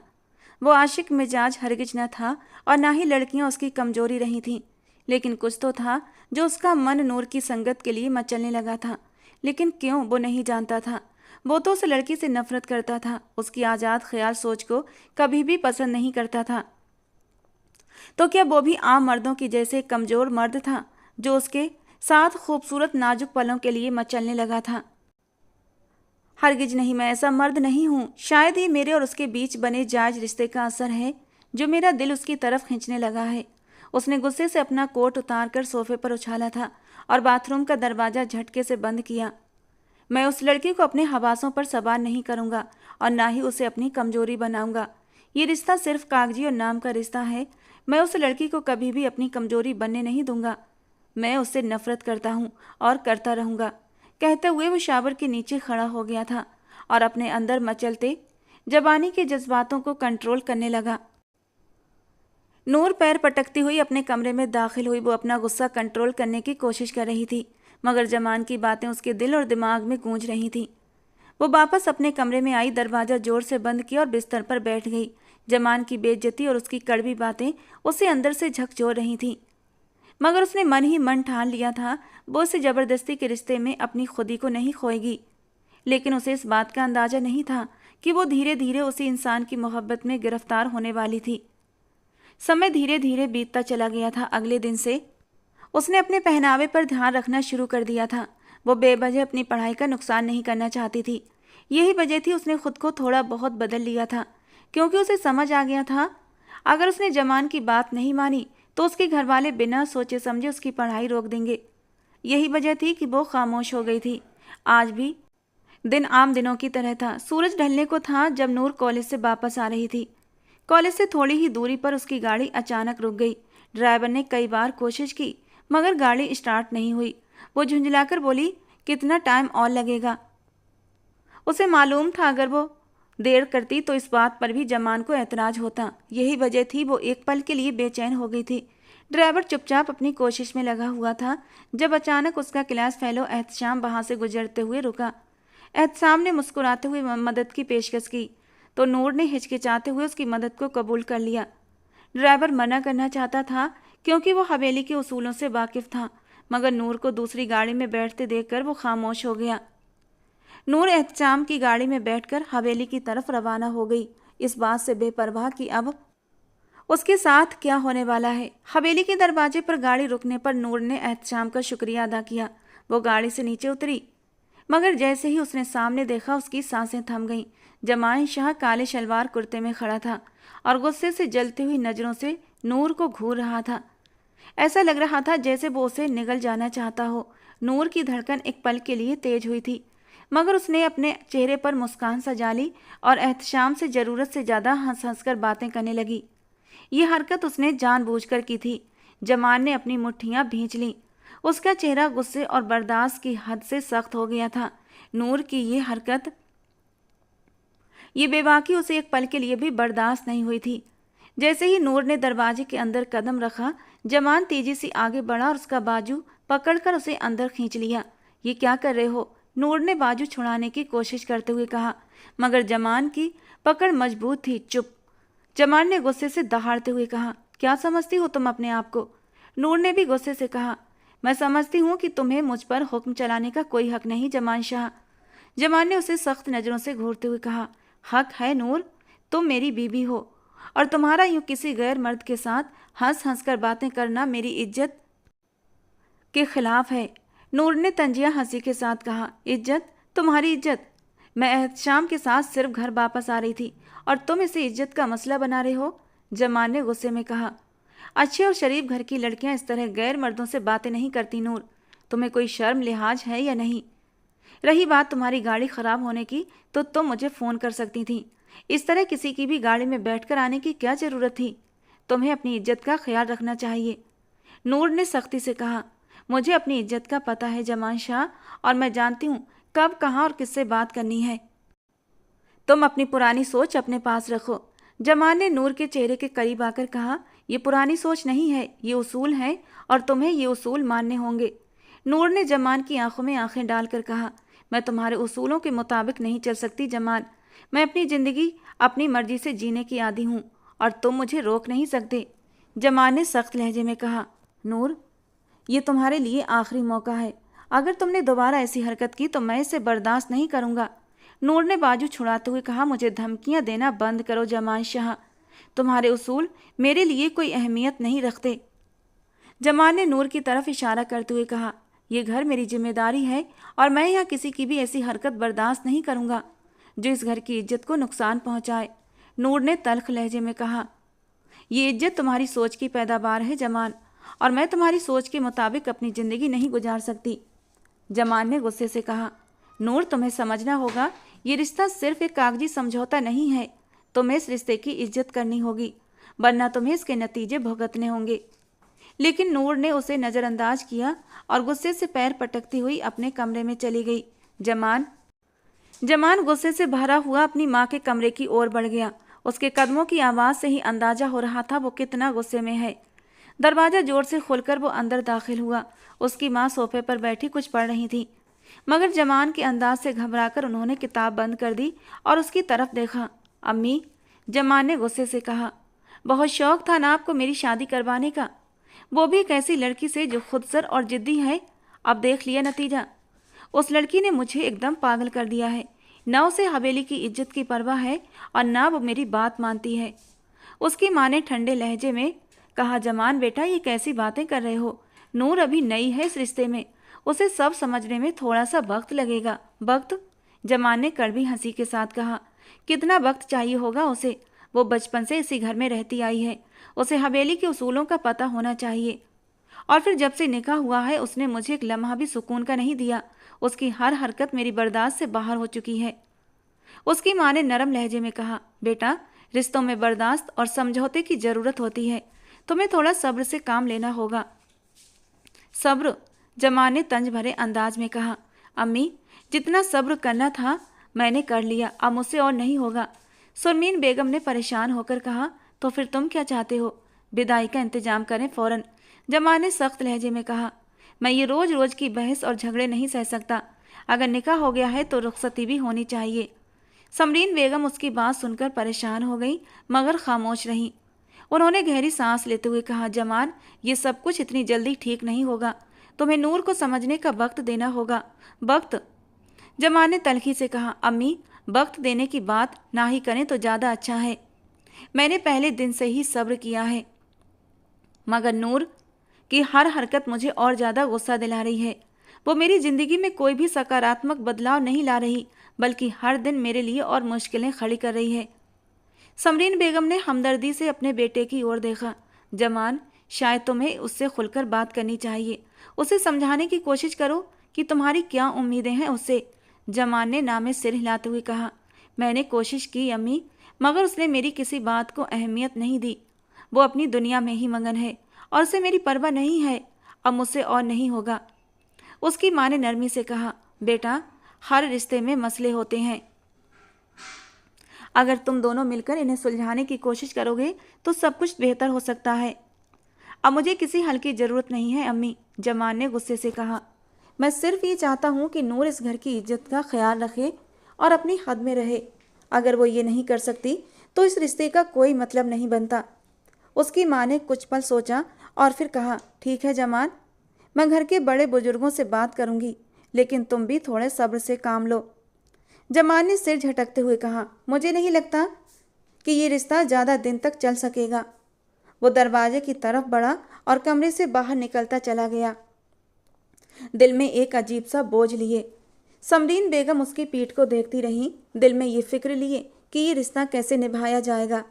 वो आशिक मिजाज हरगिज न था और ना ही लड़कियां उसकी कमजोरी रही थीं, लेकिन कुछ तो था जो उसका मन नूर की संगत के लिए मचलने लगा था। लेकिन क्यों, वो नहीं जानता था। वो तो उस लड़की से नफरत करता था, उसकी आज़ाद ख्याल सोच को कभी भी पसंद नहीं करता था। तो क्या वो भी आम मर्दों की जैसे कमज़ोर मर्द था जो उसके साथ खूबसूरत नाजुक पलों के लिए मचलने लगा था? हरगिज नहीं, मैं ऐसा मर्द नहीं हूँ। शायद ही मेरे और उसके बीच बने जायज रिश्ते का असर है जो मेरा दिल उसकी तरफ खींचने लगा है। उसने गुस्से से अपना कोट उतार कर सोफे पर उछाला था और बाथरूम का दरवाज़ा झटके से बंद किया। मैं उस लड़की को अपने हवासों पर सवार नहीं करूँगा और ना ही उसे अपनी कमजोरी बनाऊँगा। ये रिश्ता सिर्फ कागजी और नाम का रिश्ता है। मैं उस लड़की को कभी भी अपनी कमजोरी बनने नहीं दूंगा। मैं उससे नफरत करता हूँ और करता रहूँगा। कहते हुए वो शावर के नीचे खड़ा हो गया था और अपने अंदर मचलते जवानी के जज्बातों को कंट्रोल करने लगा। नूर पैर पटकती हुई अपने कमरे में दाखिल हुई। वो अपना गुस्सा कंट्रोल करने की कोशिश कर रही थी, मगर जमान की बातें उसके दिल और दिमाग में गूंज रही थीं। वो वापस अपने कमरे में आई, दरवाज़ा जोर से बंद किया और बिस्तर पर बैठ गई। जमान की बेइज्जती और उसकी कड़वी बातें उसे अंदर से झकझोर रही थीं, मगर उसने मन ही मन ठान लिया था वो उसे ज़बरदस्ती के रिश्ते में अपनी खुदी को नहीं खोएगी। लेकिन उसे इस बात का अंदाज़ा नहीं था कि वो धीरे धीरे उसी इंसान की मोहब्बत में गिरफ्तार होने वाली थी। समय धीरे धीरे बीतता चला गया था। अगले दिन से उसने अपने पहनावे पर ध्यान रखना शुरू कर दिया था। वो बेवजह अपनी पढ़ाई का नुकसान नहीं करना चाहती थी। यही वजह थी उसने खुद को थोड़ा बहुत बदल लिया था, क्योंकि उसे समझ आ गया था अगर उसने जमान की बात नहीं मानी तो उसके घर वाले बिना सोचे समझे उसकी पढ़ाई रोक देंगे। यही वजह थी कि वो खामोश हो गई थी। आज भी दिन आम दिनों की तरह था। सूरज ढलने को था जब नूर कॉलेज से वापस आ रही थी। कॉलेज से थोड़ी ही दूरी पर उसकी गाड़ी अचानक रुक गई। ड्राइवर ने कई बार कोशिश की, मगर गाड़ी स्टार्ट नहीं हुई। वो झुंझलाकर बोली, कितना टाइम और लगेगा? उसे मालूम था अगर वो देर करती तो इस बात पर भी जमान को ऐतराज होता। यही वजह थी वो एक पल के लिए बेचैन हो गई थी। ड्राइवर चुपचाप अपनी कोशिश में लगा हुआ था जब अचानक उसका क्लास फेलो एहतशाम वहां से गुजरते हुए रुका। एहतशाम ने मुस्कुराते हुए मदद की पेशकश की तो नूर ने हिचकिचाते हुए उसकी मदद को कबूल कर लिया। ड्राइवर मना करना चाहता था क्योंकि वो हवेली के उसूलों से वाकिफ था, मगर नूर को दूसरी गाड़ी में बैठते देखकर वो खामोश हो गया। नूर एहतशाम की गाड़ी में बैठकर हवेली की तरफ रवाना हो गई, इस बात से बेपरवाह कि अब उसके साथ क्या होने वाला है। हवेली के दरवाजे पर गाड़ी रुकने पर नूर ने एहतशाम का शुक्रिया अदा किया। वो गाड़ी से नीचे उतरी, मगर जैसे ही उसने सामने देखा उसकी सांसें थम गईं। जमान शाह काले शलवार कुर्ते में खड़ा था और गुस्से से जलती हुई नज़रों से नूर को घूर रहा था। ऐसा लग रहा था जैसे वो उसे निगल जाना चाहता हो। नूर की धड़कन एक पल के लिए तेज हुई थी, मगर उसने अपने चेहरे पर मुस्कान सजा ली और एहतशाम से ज़रूरत से ज़्यादा हंस हंस कर बातें करने लगी। ये हरकत उसने जानबूझकर की थी। जमान ने अपनी मुट्ठियां भींच लीं। उसका चेहरा गुस्से और बर्दाश्त की हद से सख्त हो गया था। नूर की ये हरकत, ये बेबाकी उसे एक पल के लिए भी बर्दाश्त नहीं हुई थी। जैसे ही नूर ने दरवाजे के अंदर कदम रखा, जमान तेजी से आगे बढ़ा और उसका बाजू पकड़कर उसे अंदर खींच लिया। ये क्या कर रहे हो? नूर ने बाजू छुड़ाने की कोशिश करते हुए कहा, मगर जमान की पकड़ मजबूत थी। चुप, जमान ने गुस्से से दहाड़ते हुए कहा। क्या समझती हो तुम अपने आप को? नूर ने भी गुस्से से कहा। मैं समझती हूँ कि तुम्हें मुझ पर हुक्म चलाने का कोई हक नहीं जमान शाह। जमान ने उसे सख्त नज़रों से घूरते हुए कहा। हक है नूर, तुम मेरी बीवी हो और तुम्हारा यूं किसी गैर मर्द के साथ हंस हंस कर बातें करना मेरी इज्जत के खिलाफ है। नूर ने तंजिया हंसी के साथ कहा। इज्जत? तुम्हारी इज्जत? मैं एहतशाम के साथ सिर्फ घर वापस आ रही थी और तुम इसे इज्जत का मसला बना रहे हो, जमान ने गुस्से में कहा। अच्छे और शरीफ घर की लड़कियां इस तरह गैर मर्दों से बातें नहीं करती नूर। तुम्हें कोई शर्म लिहाज है या नहीं? रही बात तुम्हारी गाड़ी खराब होने की, तो तुम मुझे फ़ोन कर सकती थी। इस तरह किसी की भी गाड़ी में बैठकर आने की क्या ज़रूरत थी? तुम्हें अपनी इज्जत का ख्याल रखना चाहिए, नूर ने सख्ती से कहा। मुझे अपनी इज्जत का पता है जमान शाह, और मैं जानती हूँ कब, कहाँ और किससे बात करनी है। तुम अपनी पुरानी सोच अपने पास रखो, जमान ने नूर के चेहरे के करीब आकर कहा। ये पुरानी सोच नहीं है, ये उसूल है, और तुम्हें ये उसूल मानने होंगे। नूर ने जमान की आंखों में आंखें डालकर कहा, मैं तुम्हारे उसूलों के मुताबिक नहीं चल सकती जमान। मैं अपनी ज़िंदगी अपनी मर्जी से जीने की आदी हूँ और तुम मुझे रोक नहीं सकते, जमान ने सख्त लहजे में कहा। नूर, ये तुम्हारे लिए आखिरी मौका है। अगर तुमने दोबारा ऐसी हरकत की तो मैं इसे बर्दाश्त नहीं करूँगा, नूर ने बाजू छुड़ाते हुए कहा। मुझे धमकियाँ देना बंद करो जमान शाह, तुम्हारे उसूल मेरे लिए कोई अहमियत नहीं रखते, जमान ने नूर की तरफ इशारा करते हुए कहा। यह घर मेरी जिम्मेदारी है और मैं यहाँ किसी की भी ऐसी हरकत बर्दाश्त नहीं करूँगा जो इस घर की इज्जत को नुकसान पहुँचाए, नूर ने तल्ख लहजे में कहा। ये इज्जत तुम्हारी सोच की पैदावार है जमान, और मैं तुम्हारी सोच के मुताबिक अपनी ज़िंदगी नहीं गुजार सकती, जमान ने गुस्से से कहा। नूर, तुम्हें समझना होगा, ये रिश्ता सिर्फ एक कागजी समझौता नहीं है। तुम्हें इस रिश्ते की इज्जत करनी होगी, वरना तुम्हें इसके नतीजे भुगतने होंगे। लेकिन नूर ने उसे नज़रअंदाज किया और गुस्से से पैर पटकती हुई अपने कमरे में चली गई। जमान गुस्से से भरा हुआ अपनी माँ के कमरे की ओर बढ़ गया। उसके कदमों की आवाज़ से ही अंदाजा हो रहा था वो कितना गुस्से में है। दरवाज़ा जोर से खोलकर वो अंदर दाखिल हुआ। उसकी माँ सोफे पर बैठी कुछ पढ़ रही थी, मगर जमान के अंदाज से घबराकर उन्होंने किताब बंद कर दी और उसकी तरफ देखा। अम्मी, जमान ने गुस्से से कहा, बहुत शौक था ना आपको मेरी शादी करवाने का, वो भी एक ऐसी लड़की से जो खुदसर और जिद्दी है। अब देख लिया नतीजा। उस लड़की ने मुझे एकदम पागल कर दिया है। न उसे हवेली की इज्जत की परवाह है और न वो मेरी बात मानती है, उसकी माँ ने ठंडे लहजे में कहा। जमान बेटा, ये कैसी बातें कर रहे हो? नूर अभी नई है इस रिश्ते में, उसे सब समझने में थोड़ा सा वक्त लगेगा। वक्त? जमान ने कड़वी हंसी के साथ कहा। कितना वक्त चाहिए होगा उसे? वो बचपन से इसी घर में रहती आई है, उसे हवेली के उसूलों का पता होना चाहिए। और फिर जब से निकाह हुआ है उसने मुझे एक लम्हा भी सुकून का नहीं दिया। उसकी हर हरकत मेरी बर्दाश्त से बाहर हो चुकी है, उसकी माँ ने नरम लहजे में कहा। बेटा, रिश्तों में बर्दाश्त और समझौते की ज़रूरत होती है, तुम्हें थोड़ा सब्र से काम लेना होगा। सब्र? जमान ने तंज भरे अंदाज में कहा। अम्मी, जितना सब्र करना था मैंने कर लिया, अब मुझसे और नहीं होगा, सुरमीन बेगम ने परेशान होकर कहा। तो फिर तुम क्या चाहते हो? विदाई का इंतजाम करें फ़ौरन, जमान ने सख्त लहजे में कहा। मैं ये रोज़ रोज़ की बहस और झगड़े नहीं सह सकता। अगर निकाह हो गया है तो रुखसती भी होनी चाहिए। समरीन बेगम उसकी बात सुनकर परेशान हो गई, मगर खामोश रहीं। उन्होंने गहरी सांस लेते हुए कहा। जमान, ये सब कुछ इतनी जल्दी ठीक नहीं होगा, तुम्हें नूर को समझने का वक्त देना होगा। वक्त? जमान ने तल्खी से कहा। अम्मी, वक्त देने की बात ना ही करें तो ज़्यादा अच्छा है, मैंने पहले दिन से ही सब्र किया है, मगर नूर की हर हरकत मुझे और ज़्यादा गुस्सा दिला रही है। वो मेरी ज़िंदगी में कोई भी सकारात्मक बदलाव नहीं ला रही, बल्कि हर दिन मेरे लिए और मुश्किलें खड़ी कर रही है। समरीन बेगम ने हमदर्दी से अपने बेटे की ओर देखा। जमान, शायद तुम्हें उससे खुलकर बात करनी चाहिए, उसे समझाने की कोशिश करो कि तुम्हारी क्या उम्मीदें हैं उससे, जमान ने नामे सिर हिलाते हुए कहा। मैंने कोशिश की अम्मी, मगर उसने मेरी किसी बात को अहमियत नहीं दी। वो अपनी दुनिया में ही मगन है और उसे मेरी परवाह नहीं है। अब मुझसे और नहीं होगा, उसकी माँ ने नरमी से कहा। बेटा, हर रिश्ते में मसले होते हैं, अगर तुम दोनों मिलकर इन्हें सुलझाने की कोशिश करोगे तो सब कुछ बेहतर हो सकता है। अब मुझे किसी हल की ज़रूरत नहीं है अम्मी, जमान ने गुस्से से कहा। मैं सिर्फ ये चाहता हूँ कि नूर इस घर की इज्जत का ख्याल रखे और अपनी हद में रहे। अगर वो ये नहीं कर सकती तो इस रिश्ते का कोई मतलब नहीं बनता। उसकी माँ ने कुछ पल सोचा और फिर कहा। ठीक है जमान, मैं घर के बड़े बुजुर्गों से बात करूँगी, लेकिन तुम भी थोड़े सब्र से काम लो, जमान ने सिर झटकते हुए कहा। मुझे नहीं लगता कि ये रिश्ता ज़्यादा दिन तक चल सकेगा। वो दरवाजे की तरफ बढ़ा और कमरे से बाहर निकलता चला गया, दिल में एक अजीब सा बोझ लिए। समरीन बेगम उसकी पीठ को देखती रहीं, दिल में ये फिक्र लिए कि ये रिश्ता कैसे निभाया जाएगा।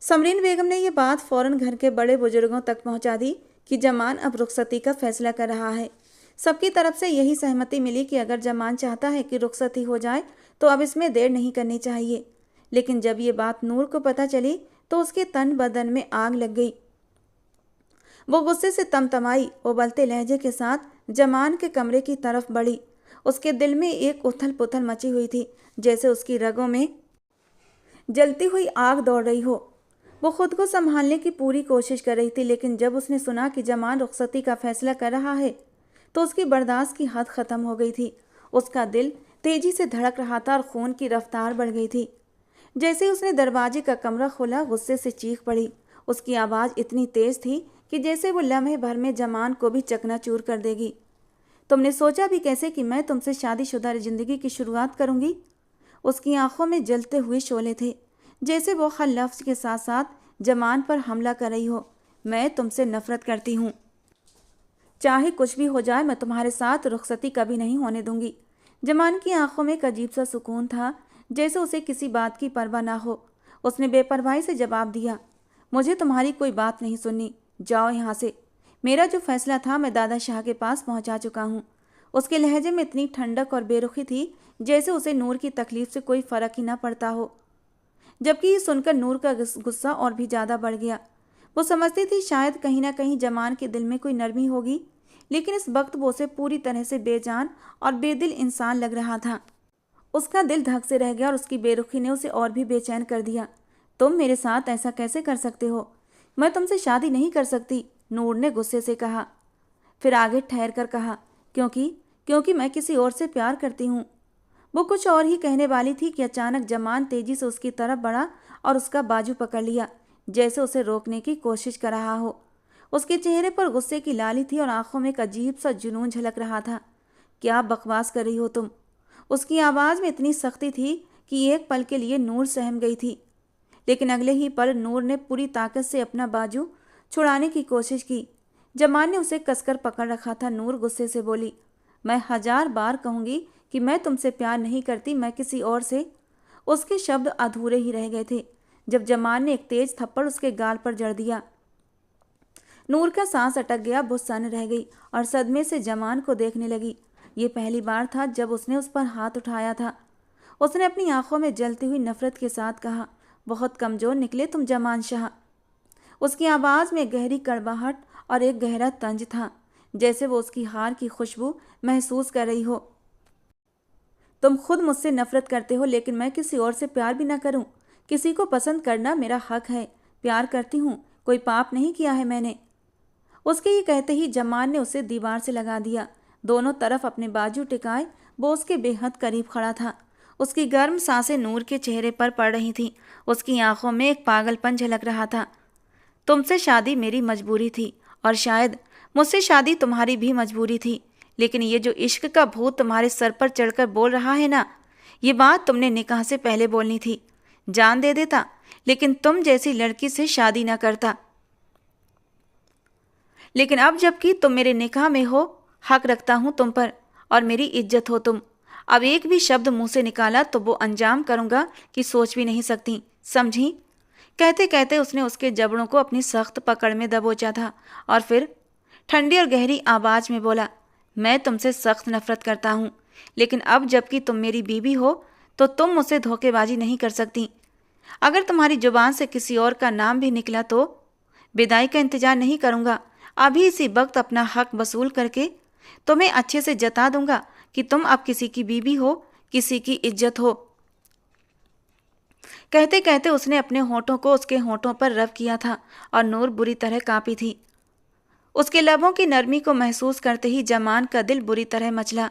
समरीन बेगम ने ये बात फौरन घर के बड़े बुजुर्गों तक पहुंचा दी कि जमान अब रुखसती का फैसला कर रहा है। सबकी तरफ से यही सहमति मिली कि अगर जमान चाहता है कि रुखसती हो जाए तो अब इसमें देर नहीं करनी चाहिए। लेकिन जब ये बात नूर को पता चली तो उसके तन बदन में आग लग गई। वो गुस्से से तमतमाई, उबलते लहजे के साथ जमान के कमरे की तरफ बढ़ी। उसके दिल में एक उथल पुथल मची हुई थी, जैसे उसकी रगों में जलती हुई आग दौड़ रही हो। वो खुद को संभालने की पूरी कोशिश कर रही थी, लेकिन जब उसने सुना कि जमान रुखसती का फैसला कर रहा है तो उसकी बर्दाश्त की हद खत्म हो गई थी। उसका दिल तेजी से धड़क रहा था और खून की रफ्तार बढ़ गई थी। जैसे ही उसने दरवाजे का कमरा खोला, गुस्से से चीख पड़ी। उसकी आवाज़ इतनी तेज थी कि जैसे वो लम्हे भर में जमान को भी चकनाचूर कर देगी। तुमने सोचा भी कैसे कि मैं तुमसे शादीशुदा जिंदगी की शुरुआत करूंगी? उसकी आंखों में जलते हुए शोले थे, जैसे वो हर लफ्ज के साथ साथ जमान पर हमला कर रही हो। मैं तुमसे नफरत करती हूँ। चाहे कुछ भी हो जाए, मैं तुम्हारे साथ रुखसती कभी नहीं होने दूंगी। जमान की आंखों में एक अजीब सा सुकून था, जैसे उसे किसी बात की परवाह ना हो। उसने बेपरवाही से जवाब दिया, मुझे तुम्हारी कोई बात नहीं सुननी, जाओ यहाँ से। मेरा जो फैसला था मैं दादा शाह के पास पहुँचा चुका हूँ। उसके लहजे में इतनी ठंडक और बेरुखी थी जैसे उसे नूर की तकलीफ से कोई फ़र्क ही ना पड़ता हो। जबकि ये सुनकर नूर का गुस्सा और भी ज़्यादा बढ़ गया। वो समझती थी शायद कहीं ना कहीं जमान के दिल में कोई नरमी होगी, लेकिन इस वक्त वो उसे पूरी तरह से बेजान और बेदिल इंसान लग रहा था। उसका दिल धक से रह गया और उसकी बेरुखी ने उसे और भी बेचैन कर दिया। तुम मेरे साथ ऐसा कैसे कर सकते हो? मैं तुमसे शादी नहीं कर सकती, नूर ने गुस्से से कहा। फिर आगे ठहर कर कहा, क्योंकि मैं किसी और से प्यार करती हूँ। वो कुछ और ही कहने वाली थी कि अचानक जमान तेजी से उसकी तरफ बढ़ा और उसका बाजू पकड़ लिया, जैसे उसे रोकने की कोशिश कर रहा हो। उसके चेहरे पर गुस्से की लाली थी और आंखों में एक अजीब सा जुनून झलक रहा था। क्या बकवास कर रही हो तुम? उसकी आवाज़ में इतनी सख्ती थी कि एक पल के लिए नूर सहम गई थी, लेकिन अगले ही पल नूर ने पूरी ताकत से अपना बाजू छुड़ाने की कोशिश की। जमान ने उसे कसकर पकड़ रखा था। नूर गुस्से से बोली, मैं 1000 बार कहूँगी कि मैं तुमसे प्यार नहीं करती, मैं किसी और से। उसके शब्द अधूरे ही रह गए थे जब जमान ने एक तेज थप्पड़ उसके गाल पर जड़ दिया। नूर का सांस अटक गया, वो सन्न रह गई और सदमे से जमान को देखने लगी। ये पहली बार था जब उसने उस पर हाथ उठाया था। उसने अपनी आंखों में जलती हुई नफरत के साथ कहा, बहुत कमज़ोर निकले तुम जमान शाह। उसकी आवाज़ में गहरी कड़वाहट और एक गहरा तंज था, जैसे वो उसकी हार की खुशबू महसूस कर रही हो। तुम खुद मुझसे नफरत करते हो, लेकिन मैं किसी और से प्यार भी ना करूं। किसी को पसंद करना मेरा हक है। प्यार करती हूँ, कोई पाप नहीं किया है मैंने। उसके ये कहते ही जमान ने उसे दीवार से लगा दिया। दोनों तरफ अपने बाजू टिकाए वो उसके बेहद करीब खड़ा था। उसकी गर्म सांसें नूर के चेहरे पर पड़ रही थीं। उसकी आंखों में एक पागलपन झलक रहा था। तुमसे शादी मेरी मजबूरी थी और शायद मुझसे शादी तुम्हारी भी मजबूरी थी, लेकिन ये जो इश्क का भूत तुम्हारे सर पर चढ़कर बोल रहा है ना, ये बात तुमने निकाह से पहले बोलनी थी। जान दे देता, लेकिन तुम जैसी लड़की से शादी ना करता। लेकिन अब जबकि तुम मेरे निकाह में हो, हक रखता हूँ तुम पर और मेरी इज्जत हो तुम। अब एक भी शब्द मुंह से निकाला तो वो अंजाम करूँगा कि सोच भी नहीं सकती, समझी? कहते कहते उसने उसके जबड़ों को अपनी सख्त पकड़ में दबोचा था और फिर ठंडी और गहरी आवाज़ में बोला, मैं तुमसे सख्त नफरत करता हूँ, लेकिन अब जबकि तुम मेरी बीवी हो तो तुम मुझसे धोखेबाजी नहीं कर सकती। अगर तुम्हारी जुबान से किसी और का नाम भी निकला तो विदाई का इंतजार नहीं करूँगा। अभी इसी वक्त अपना हक वसूल करके तुम्हें अच्छे से जता दूंगा कि तुम अब किसी की बीवी हो, किसी की इज्जत हो। कहते कहते उसने अपने होठों को उसके होठों पर रब किया था और नूर बुरी तरह कांपी थी। उसके लबों की नरमी को महसूस करते ही जमान का दिल बुरी तरह मचला,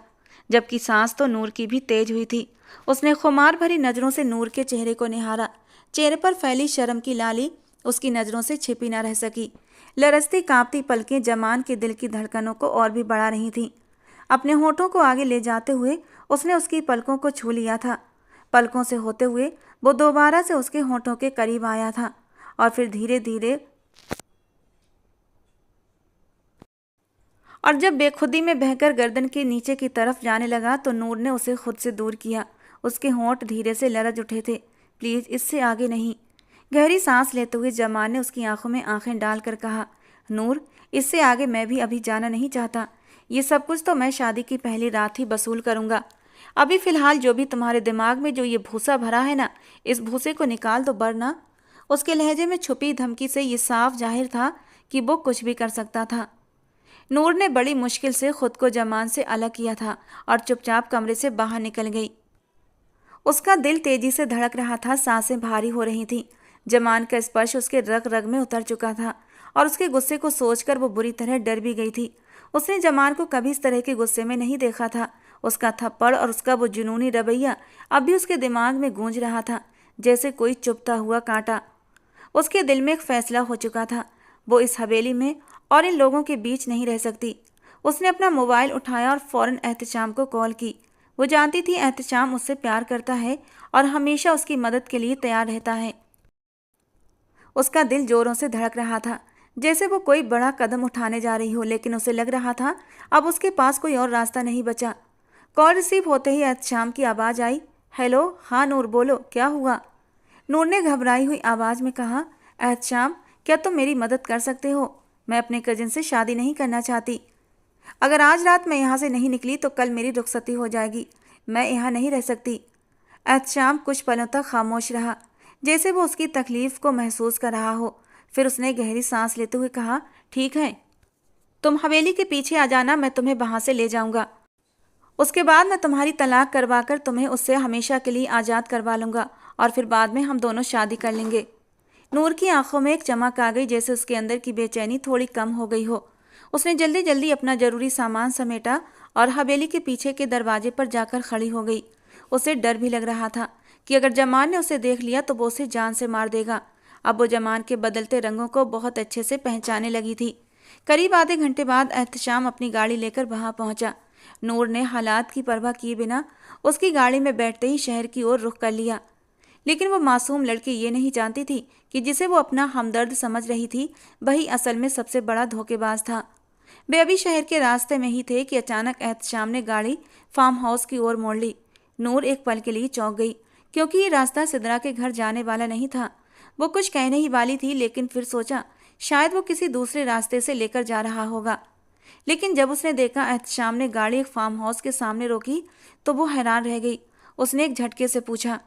जबकि सांस तो नूर की भी तेज हुई थी। उसने खुमार भरी नज़रों से नूर के चेहरे को निहारा। चेहरे पर फैली शर्म की लाली उसकी नज़रों से छिपी न रह सकी। लरसती कांपती पलकें जमान के दिल की धड़कनों को और भी बढ़ा रही थीं। अपने होठों को आगे ले जाते हुए उसने उसकी पलकों को छू लिया था। पलकों से होते हुए वो दोबारा से उसके होठों के करीब आया था और फिर धीरे धीरे और जब बेखुदी में बहकर गर्दन के नीचे की तरफ जाने लगा तो नूर ने उसे खुद से दूर किया। उसके होंठ धीरे से लरज उठे थे। प्लीज़ इससे आगे नहीं। गहरी सांस लेते हुए जमान ने उसकी आंखों में आंखें डालकर कहा, नूर इससे आगे मैं भी अभी जाना नहीं चाहता। ये सब कुछ तो मैं शादी की पहली रात ही वसूल करूंगा। अभी फ़िलहाल जो भी तुम्हारे दिमाग में जो ये भूसा भरा है ना, इस भूसे को निकाल दो वरना। उसके लहजे में छुपी धमकी से ये साफ जाहिर था कि वो कुछ भी कर सकता था। नूर ने बड़ी मुश्किल से खुद को जमान से अलग किया था और चुपचाप कमरे से बाहर निकल गई। उसका दिल तेजी से धड़क रहा था, सांसें भारी हो रही थीं। जमान का स्पर्श उसके रग रग में उतर चुका था और उसके गुस्से को सोचकर वो बुरी तरह डर भी गई थी। उसने जमान को कभी इस तरह के गुस्से में नहीं देखा था। उसका थप्पड़ और उसका वो जुनूनी रवैया अब भी उसके दिमाग में गूंज रहा था, जैसे कोई चुभता हुआ कांटा। उसके दिल में एक फैसला हो चुका था, वो इस हवेली में और इन लोगों के बीच नहीं रह सकती। उसने अपना मोबाइल उठाया और फौरन एहतशाम को कॉल की। वो जानती थी एहतशाम उससे प्यार करता है और हमेशा उसकी मदद के लिए तैयार रहता है। उसका दिल जोरों से धड़क रहा था, जैसे वो कोई बड़ा कदम उठाने जा रही हो, लेकिन उसे लग रहा था अब उसके पास कोई और रास्ता नहीं बचा। कॉल रिसीव होते ही एहतशाम की आवाज़ आई, हेलो, हाँ नूर बोलो, क्या हुआ? नूर ने घबराई हुई आवाज़ में कहा, एहतशाम क्या तुम मेरी मदद कर सकते हो? मैं अपने कजिन से शादी नहीं करना चाहती। अगर आज रात मैं यहाँ से नहीं निकली तो कल मेरी रुखसती हो जाएगी। मैं यहाँ नहीं रह सकती। एहतशाम कुछ पलों तक खामोश रहा, जैसे वो उसकी तकलीफ को महसूस कर रहा हो। फिर उसने गहरी सांस लेते हुए कहा, ठीक है, तुम हवेली के पीछे आ जाना, मैं तुम्हें वहाँ से ले जाऊँगा। उसके बाद मैं तुम्हारी तलाक करवा कर तुम्हें उससे हमेशा के लिए आज़ाद करवा लूँगा और फिर बाद में हम दोनों शादी कर लेंगे। नूर की आंखों में एक चमक आ गई, जैसे उसके अंदर की बेचैनी थोड़ी कम हो गई हो। उसने जल्दी जल्दी अपना जरूरी सामान समेटा और हवेली के पीछे के दरवाजे पर जाकर खड़ी हो गई। उसे डर भी लग रहा था कि अगर जमान ने उसे देख लिया तो वो उसे जान से मार देगा। अब वो जमान के बदलते रंगों को बहुत अच्छे से पहचानने लगी थी। करीब आधे घंटे बाद एहतशाम अपनी गाड़ी लेकर वहां पहुंचा। नूर ने हालात की परवाह किए बिना उसकी गाड़ी में बैठते ही शहर की ओर रुख कर लिया। लेकिन वो मासूम लड़की ये नहीं जानती थी कि जिसे वो अपना हमदर्द समझ रही थी वही असल में सबसे बड़ा धोखेबाज था। वे अभी शहर के रास्ते में ही थे कि अचानक एहतशाम ने गाड़ी फार्म हाउस की ओर मोड़ ली। नूर एक पल के लिए चौंक गई, क्योंकि ये रास्ता सिद्रा के घर जाने वाला नहीं था। वो कुछ कहने ही वाली थी, लेकिन फिर सोचा शायद वो किसी दूसरे रास्ते से लेकर जा रहा होगा। लेकिन जब उसने देखा एहतशाम ने गाड़ी एक फार्म हाउस के सामने रोकी तो वो हैरान रह गई। उसने एक झटके से पूछा,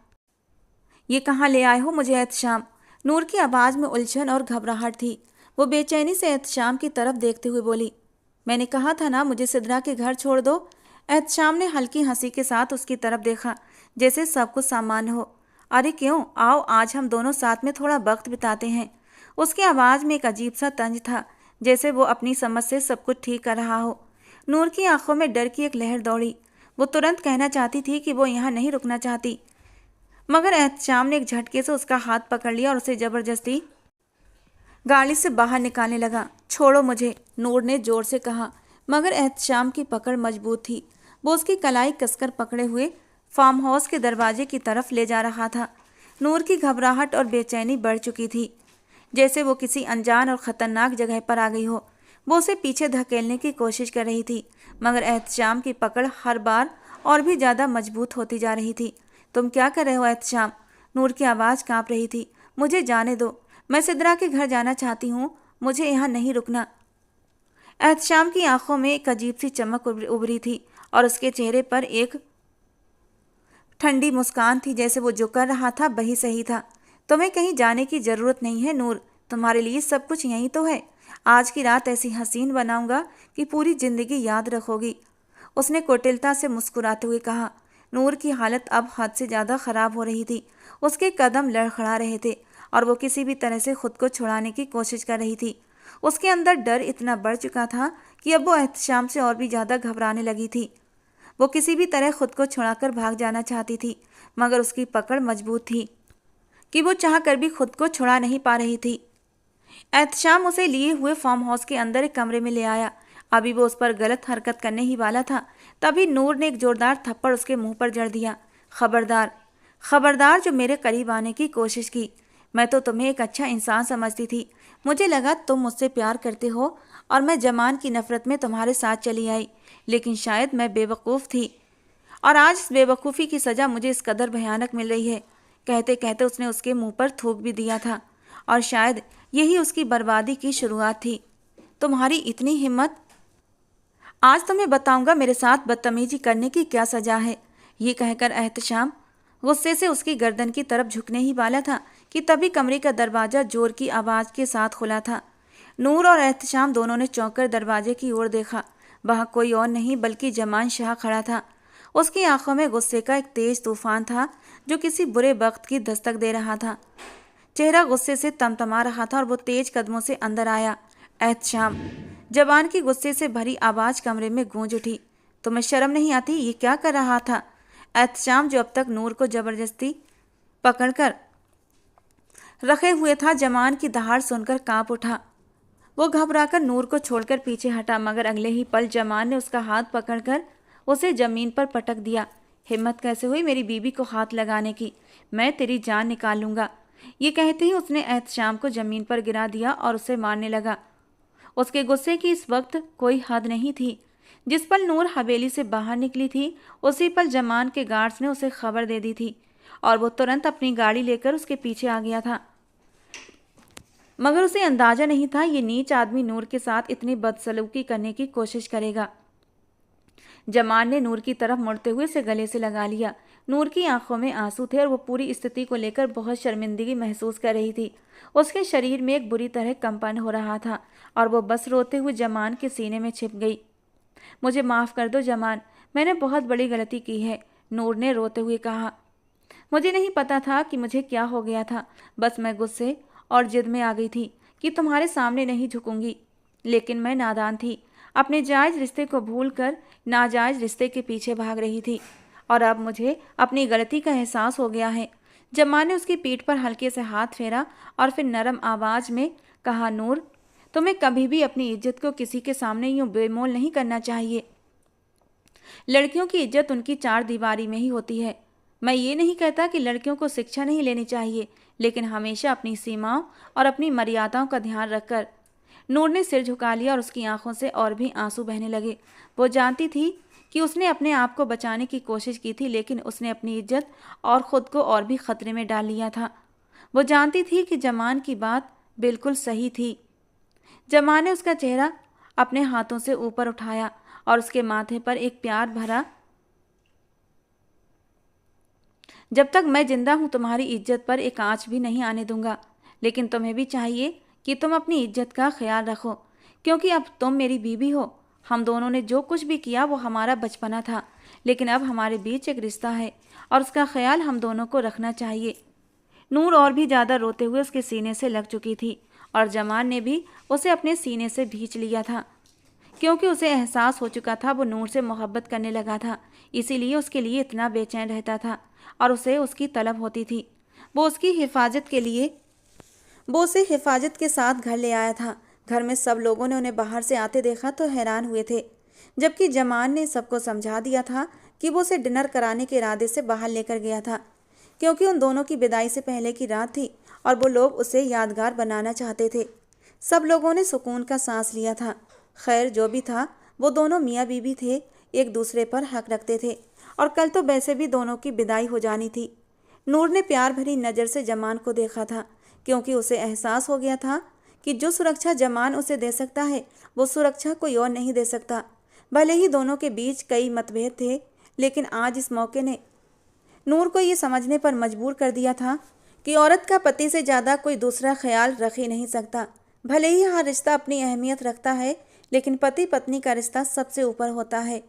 ये कहाँ ले आए हो मुझे एहतशाम? नूर की आवाज़ में उलझन और घबराहट थी। वो बेचैनी से एहतशाम की तरफ देखते हुए बोली, मैंने कहा था ना मुझे सिद्रा के घर छोड़ दो। एहतशाम ने हल्की हंसी के साथ उसकी तरफ देखा, जैसे सब कुछ सामान्य हो। अरे क्यों, आओ आज हम दोनों साथ में थोड़ा वक्त बिताते हैं। उसकी आवाज़ में एक अजीब सा तंज था, जैसे वो अपनी समझ से सब कुछ ठीक कर रहा हो। नूर की आंखों में डर की एक लहर दौड़ी। वो तुरंत कहना चाहती थी कि वो यहाँ नहीं रुकना चाहती, मगर एहतशाम ने एक झटके से उसका हाथ पकड़ लिया और उसे जबरदस्ती गाड़ी से बाहर निकालने लगा। छोड़ो मुझे, नूर ने जोर से कहा, मगर एहतशाम की पकड़ मजबूत थी। वो उसकी कलाई कसकर पकड़े हुए फार्म हाउस के दरवाजे की तरफ ले जा रहा था। नूर की घबराहट और बेचैनी बढ़ चुकी थी, जैसे वो किसी अनजान और ख़तरनाक जगह पर आ गई हो। वो उसे पीछे धकेलने की कोशिश कर रही थी, मगर एहतशाम की पकड़ हर बार और भी ज़्यादा मजबूत होती जा रही थी। तुम क्या कर रहे हो एहतशाम? नूर की आवाज़ कांप रही थी। मुझे जाने दो, मैं सिद्रा के घर जाना चाहती हूँ, मुझे यहाँ नहीं रुकना। एहतशाम की आंखों में एक अजीब सी चमक उभरी थी और उसके चेहरे पर एक ठंडी मुस्कान थी, जैसे वो जो कर रहा था वही सही था। तुम्हें कहीं जाने की ज़रूरत नहीं है नूर, तुम्हारे लिए सब कुछ यहीं तो है। आज की रात ऐसी हसीन बनाऊंगा कि पूरी ज़िंदगी याद रखोगी। उसने कुटिलता से मुस्कुराते हुए कहा। नूर की हालत अब हद से ज़्यादा ख़राब हो रही थी। उसके कदम लड़खड़ा रहे थे और वो किसी भी तरह से खुद को छुड़ाने की कोशिश कर रही थी। उसके अंदर डर इतना बढ़ चुका था कि अब वो एहतशाम से और भी ज़्यादा घबराने लगी थी। वो किसी भी तरह खुद को छुड़ाकर भाग जाना चाहती थी, मगर उसकी पकड़ मजबूत थी कि वो चाह कर भी खुद को छुड़ा नहीं पा रही थी। एहतशाम उसे लिए हुए फार्म हाउस के अंदर एक कमरे में ले आया। अभी वो उस पर गलत हरकत करने ही वाला था, तभी नूर ने एक जोरदार थप्पड़ उसके मुंह पर जड़ दिया। खबरदार, खबरदार जो मेरे करीब आने की कोशिश की। मैं तो तुम्हें एक अच्छा इंसान समझती थी, मुझे लगा तुम मुझसे प्यार करते हो और मैं जमान की नफरत में तुम्हारे साथ चली आई, लेकिन शायद मैं बेवकूफ़ थी और आज इस बेवकूफ़ी की सज़ा मुझे इस कदर भयानक मिल रही है। कहते कहते उसने उसके मुंह पर थूक भी दिया था और शायद यही उसकी बर्बादी की शुरुआत थी। तुम्हारी इतनी हिम्मत! आज तुम्हें बताऊंगा मेरे साथ बदतमीजी करने की क्या सज़ा है। ये कहकर एहतशाम गुस्से से उसकी गर्दन की तरफ झुकने ही वाला था कि तभी कमरे का दरवाज़ा जोर की आवाज़ के साथ खुला था। नूर और एहतशाम दोनों ने चौंक कर दरवाजे की ओर देखा। वहाँ कोई और नहीं बल्कि जमान शाह खड़ा था। उसकी आंखों में गुस्से का एक तेज तूफान था जो किसी बुरे वक्त की दस्तक दे रहा था। चेहरा गुस्से से तमतमा रहा था और वो तेज कदमों से अंदर आया। एहतशाम! जवान की गुस्से से भरी आवाज़ कमरे में गूंज उठी। तुम्हें शर्म नहीं आती? ये क्या कर रहा था? एहतशाम, जो अब तक नूर को जबरदस्ती पकड़कर रखे हुए था, जमान की दहाड़ सुनकर कांप उठा। वो घबराकर नूर को छोड़कर पीछे हटा, मगर अगले ही पल जमान ने उसका हाथ पकड़कर उसे जमीन पर पटक दिया। हिम्मत कैसे हुई मेरी बीबी को हाथ लगाने की? मैं तेरी जान निकाल लूंगा। ये कहते ही उसने एहतशाम को जमीन पर गिरा दिया और उसे मारने लगा। उसके गुस्से की इस वक्त कोई हद नहीं थी। जिस पल नूर हवेली से बाहर निकली थी, उसी पल जमान के गार्ड्स ने उसे खबर दे दी थी और वो तुरंत अपनी गाड़ी लेकर उसके पीछे आ गया था। मगर उसे अंदाजा नहीं था ये नीच आदमी नूर के साथ इतनी बदसलूकी करने की कोशिश करेगा। जमान ने नूर की तरफ मुड़ते हुए उसे गले से लगा लिया। नूर की आंखों में आंसू थे और वो पूरी स्थिति को लेकर बहुत शर्मिंदगी महसूस कर रही थी। उसके शरीर में एक बुरी तरह कंपन हो रहा था और वो बस रोते हुए जमान के सीने में छिप गई। मुझे माफ़ कर दो जमान, मैंने बहुत बड़ी गलती की है, नूर ने रोते हुए कहा। मुझे नहीं पता था कि मुझे क्या हो गया था। बस मैं गुस्से और जिद में आ गई थी कि तुम्हारे सामने नहीं झुकूंगी, लेकिन मैं नादान थी। अपने जायज़ रिश्ते को भूलकर नाजायज़ रिश्ते के पीछे भाग रही थी और अब मुझे अपनी गलती का एहसास हो गया है। जमान ने उसकी पीठ पर हल्के से हाथ फेरा और फिर नरम आवाज़ में कहा, नूर, तुम्हें कभी भी अपनी इज्जत को किसी के सामने यूं बेमोल नहीं करना चाहिए। लड़कियों की इज्जत उनकी चार दीवारी में ही होती है। मैं ये नहीं कहता कि लड़कियों को शिक्षा नहीं लेनी चाहिए, लेकिन हमेशा अपनी सीमाओं और अपनी मर्यादाओं का ध्यान रखकर। नूर ने सिर झुका लिया और उसकी आंखों से और भी आंसू बहने लगे। वो जानती थी कि उसने अपने आप को बचाने की कोशिश की थी, लेकिन उसने अपनी इज्जत और ख़ुद को और भी खतरे में डाल लिया था। वो जानती थी कि जमान की बात बिल्कुल सही थी। जमान ने उसका चेहरा अपने हाथों से ऊपर उठाया और उसके माथे पर एक प्यार भरा, जब तक मैं जिंदा हूं तुम्हारी इज्जत पर एक आंच भी नहीं आने दूंगा। लेकिन तुम्हें भी चाहिए कि तुम अपनी इज्जत का ख्याल रखो, क्योंकि अब तुम मेरी बीवी हो। हम दोनों ने जो कुछ भी किया वो हमारा बचपना था, लेकिन अब हमारे बीच एक रिश्ता है और उसका ख्याल हम दोनों को रखना चाहिए। नूर और भी ज़्यादा रोते हुए उसके सीने से लग चुकी थी और जमान ने भी उसे अपने सीने से भींच लिया था, क्योंकि उसे एहसास हो चुका था वो नूर से मोहब्बत करने लगा था। इसीलिए उसके लिए इतना बेचैन रहता था और उसे उसकी तलब होती थी। वो उसकी हिफाजत के लिए वो उसे हिफाजत के साथ घर ले आया था। घर में सब लोगों ने उन्हें बाहर से आते देखा तो हैरान हुए थे, जबकि जमान ने सबको समझा दिया था कि वो उसे डिनर कराने के इरादे से बाहर लेकर गया था, क्योंकि उन दोनों की विदाई से पहले की रात थी और वो लोग उसे यादगार बनाना चाहते थे। सब लोगों ने सुकून का सांस लिया था। खैर, जो भी था, वो दोनों मियाँ बीवी थे, एक दूसरे पर हक रखते थे और कल तो वैसे भी दोनों की विदाई हो जानी थी। नूर ने प्यार भरी नज़र से जमान को देखा था, क्योंकि उसे एहसास हो गया था कि जो सुरक्षा जमान उसे दे सकता है वो सुरक्षा कोई और नहीं दे सकता। भले ही दोनों के बीच कई मतभेद थे, लेकिन आज इस मौके ने नूर को ये समझने पर मजबूर कर दिया था कि औरत का पति से ज़्यादा कोई दूसरा ख्याल रख ही नहीं सकता। भले ही हर रिश्ता अपनी अहमियत रखता है, लेकिन पति पत्नी का रिश्ता सबसे ऊपर होता है।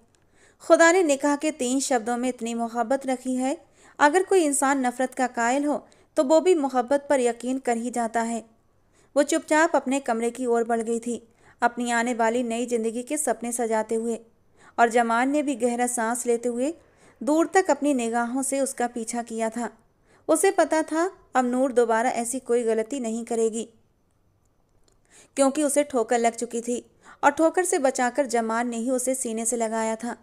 खुदा ने निकाह के 3 शब्दों में इतनी मोहब्बत रखी है, अगर कोई इंसान नफ़रत का कायल हो तो वो भी मोहब्बत पर यकीन कर ही जाता है। वो चुपचाप अपने कमरे की ओर बढ़ गई थी, अपनी आने वाली नई ज़िंदगी के सपने सजाते हुए, और जमान ने भी गहरा सांस लेते हुए दूर तक अपनी निगाहों से उसका पीछा किया था। उसे पता था अब नूर दोबारा ऐसी कोई गलती नहीं करेगी, क्योंकि उसे ठोकर लग चुकी थी और ठोकर से बचाकर जमान ने ही उसे सीने से लगाया था।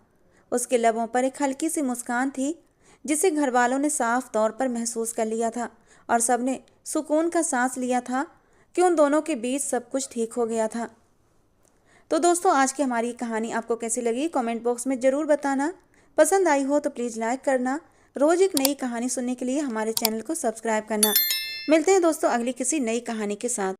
उसके लबों पर एक हल्की सी मुस्कान थी जिसे घर वालों ने साफ तौर पर महसूस कर लिया था और सबने सुकून का सांस लिया था, कि उन दोनों के बीच सब कुछ ठीक हो गया था। तो दोस्तों, आज की हमारी कहानी आपको कैसी लगी कमेंट बॉक्स में ज़रूर बताना। पसंद आई हो तो प्लीज़ लाइक करना। रोज़ एक नई कहानी सुनने के लिए हमारे चैनल को सब्सक्राइब करना। मिलते हैं दोस्तों अगली किसी नई कहानी के साथ।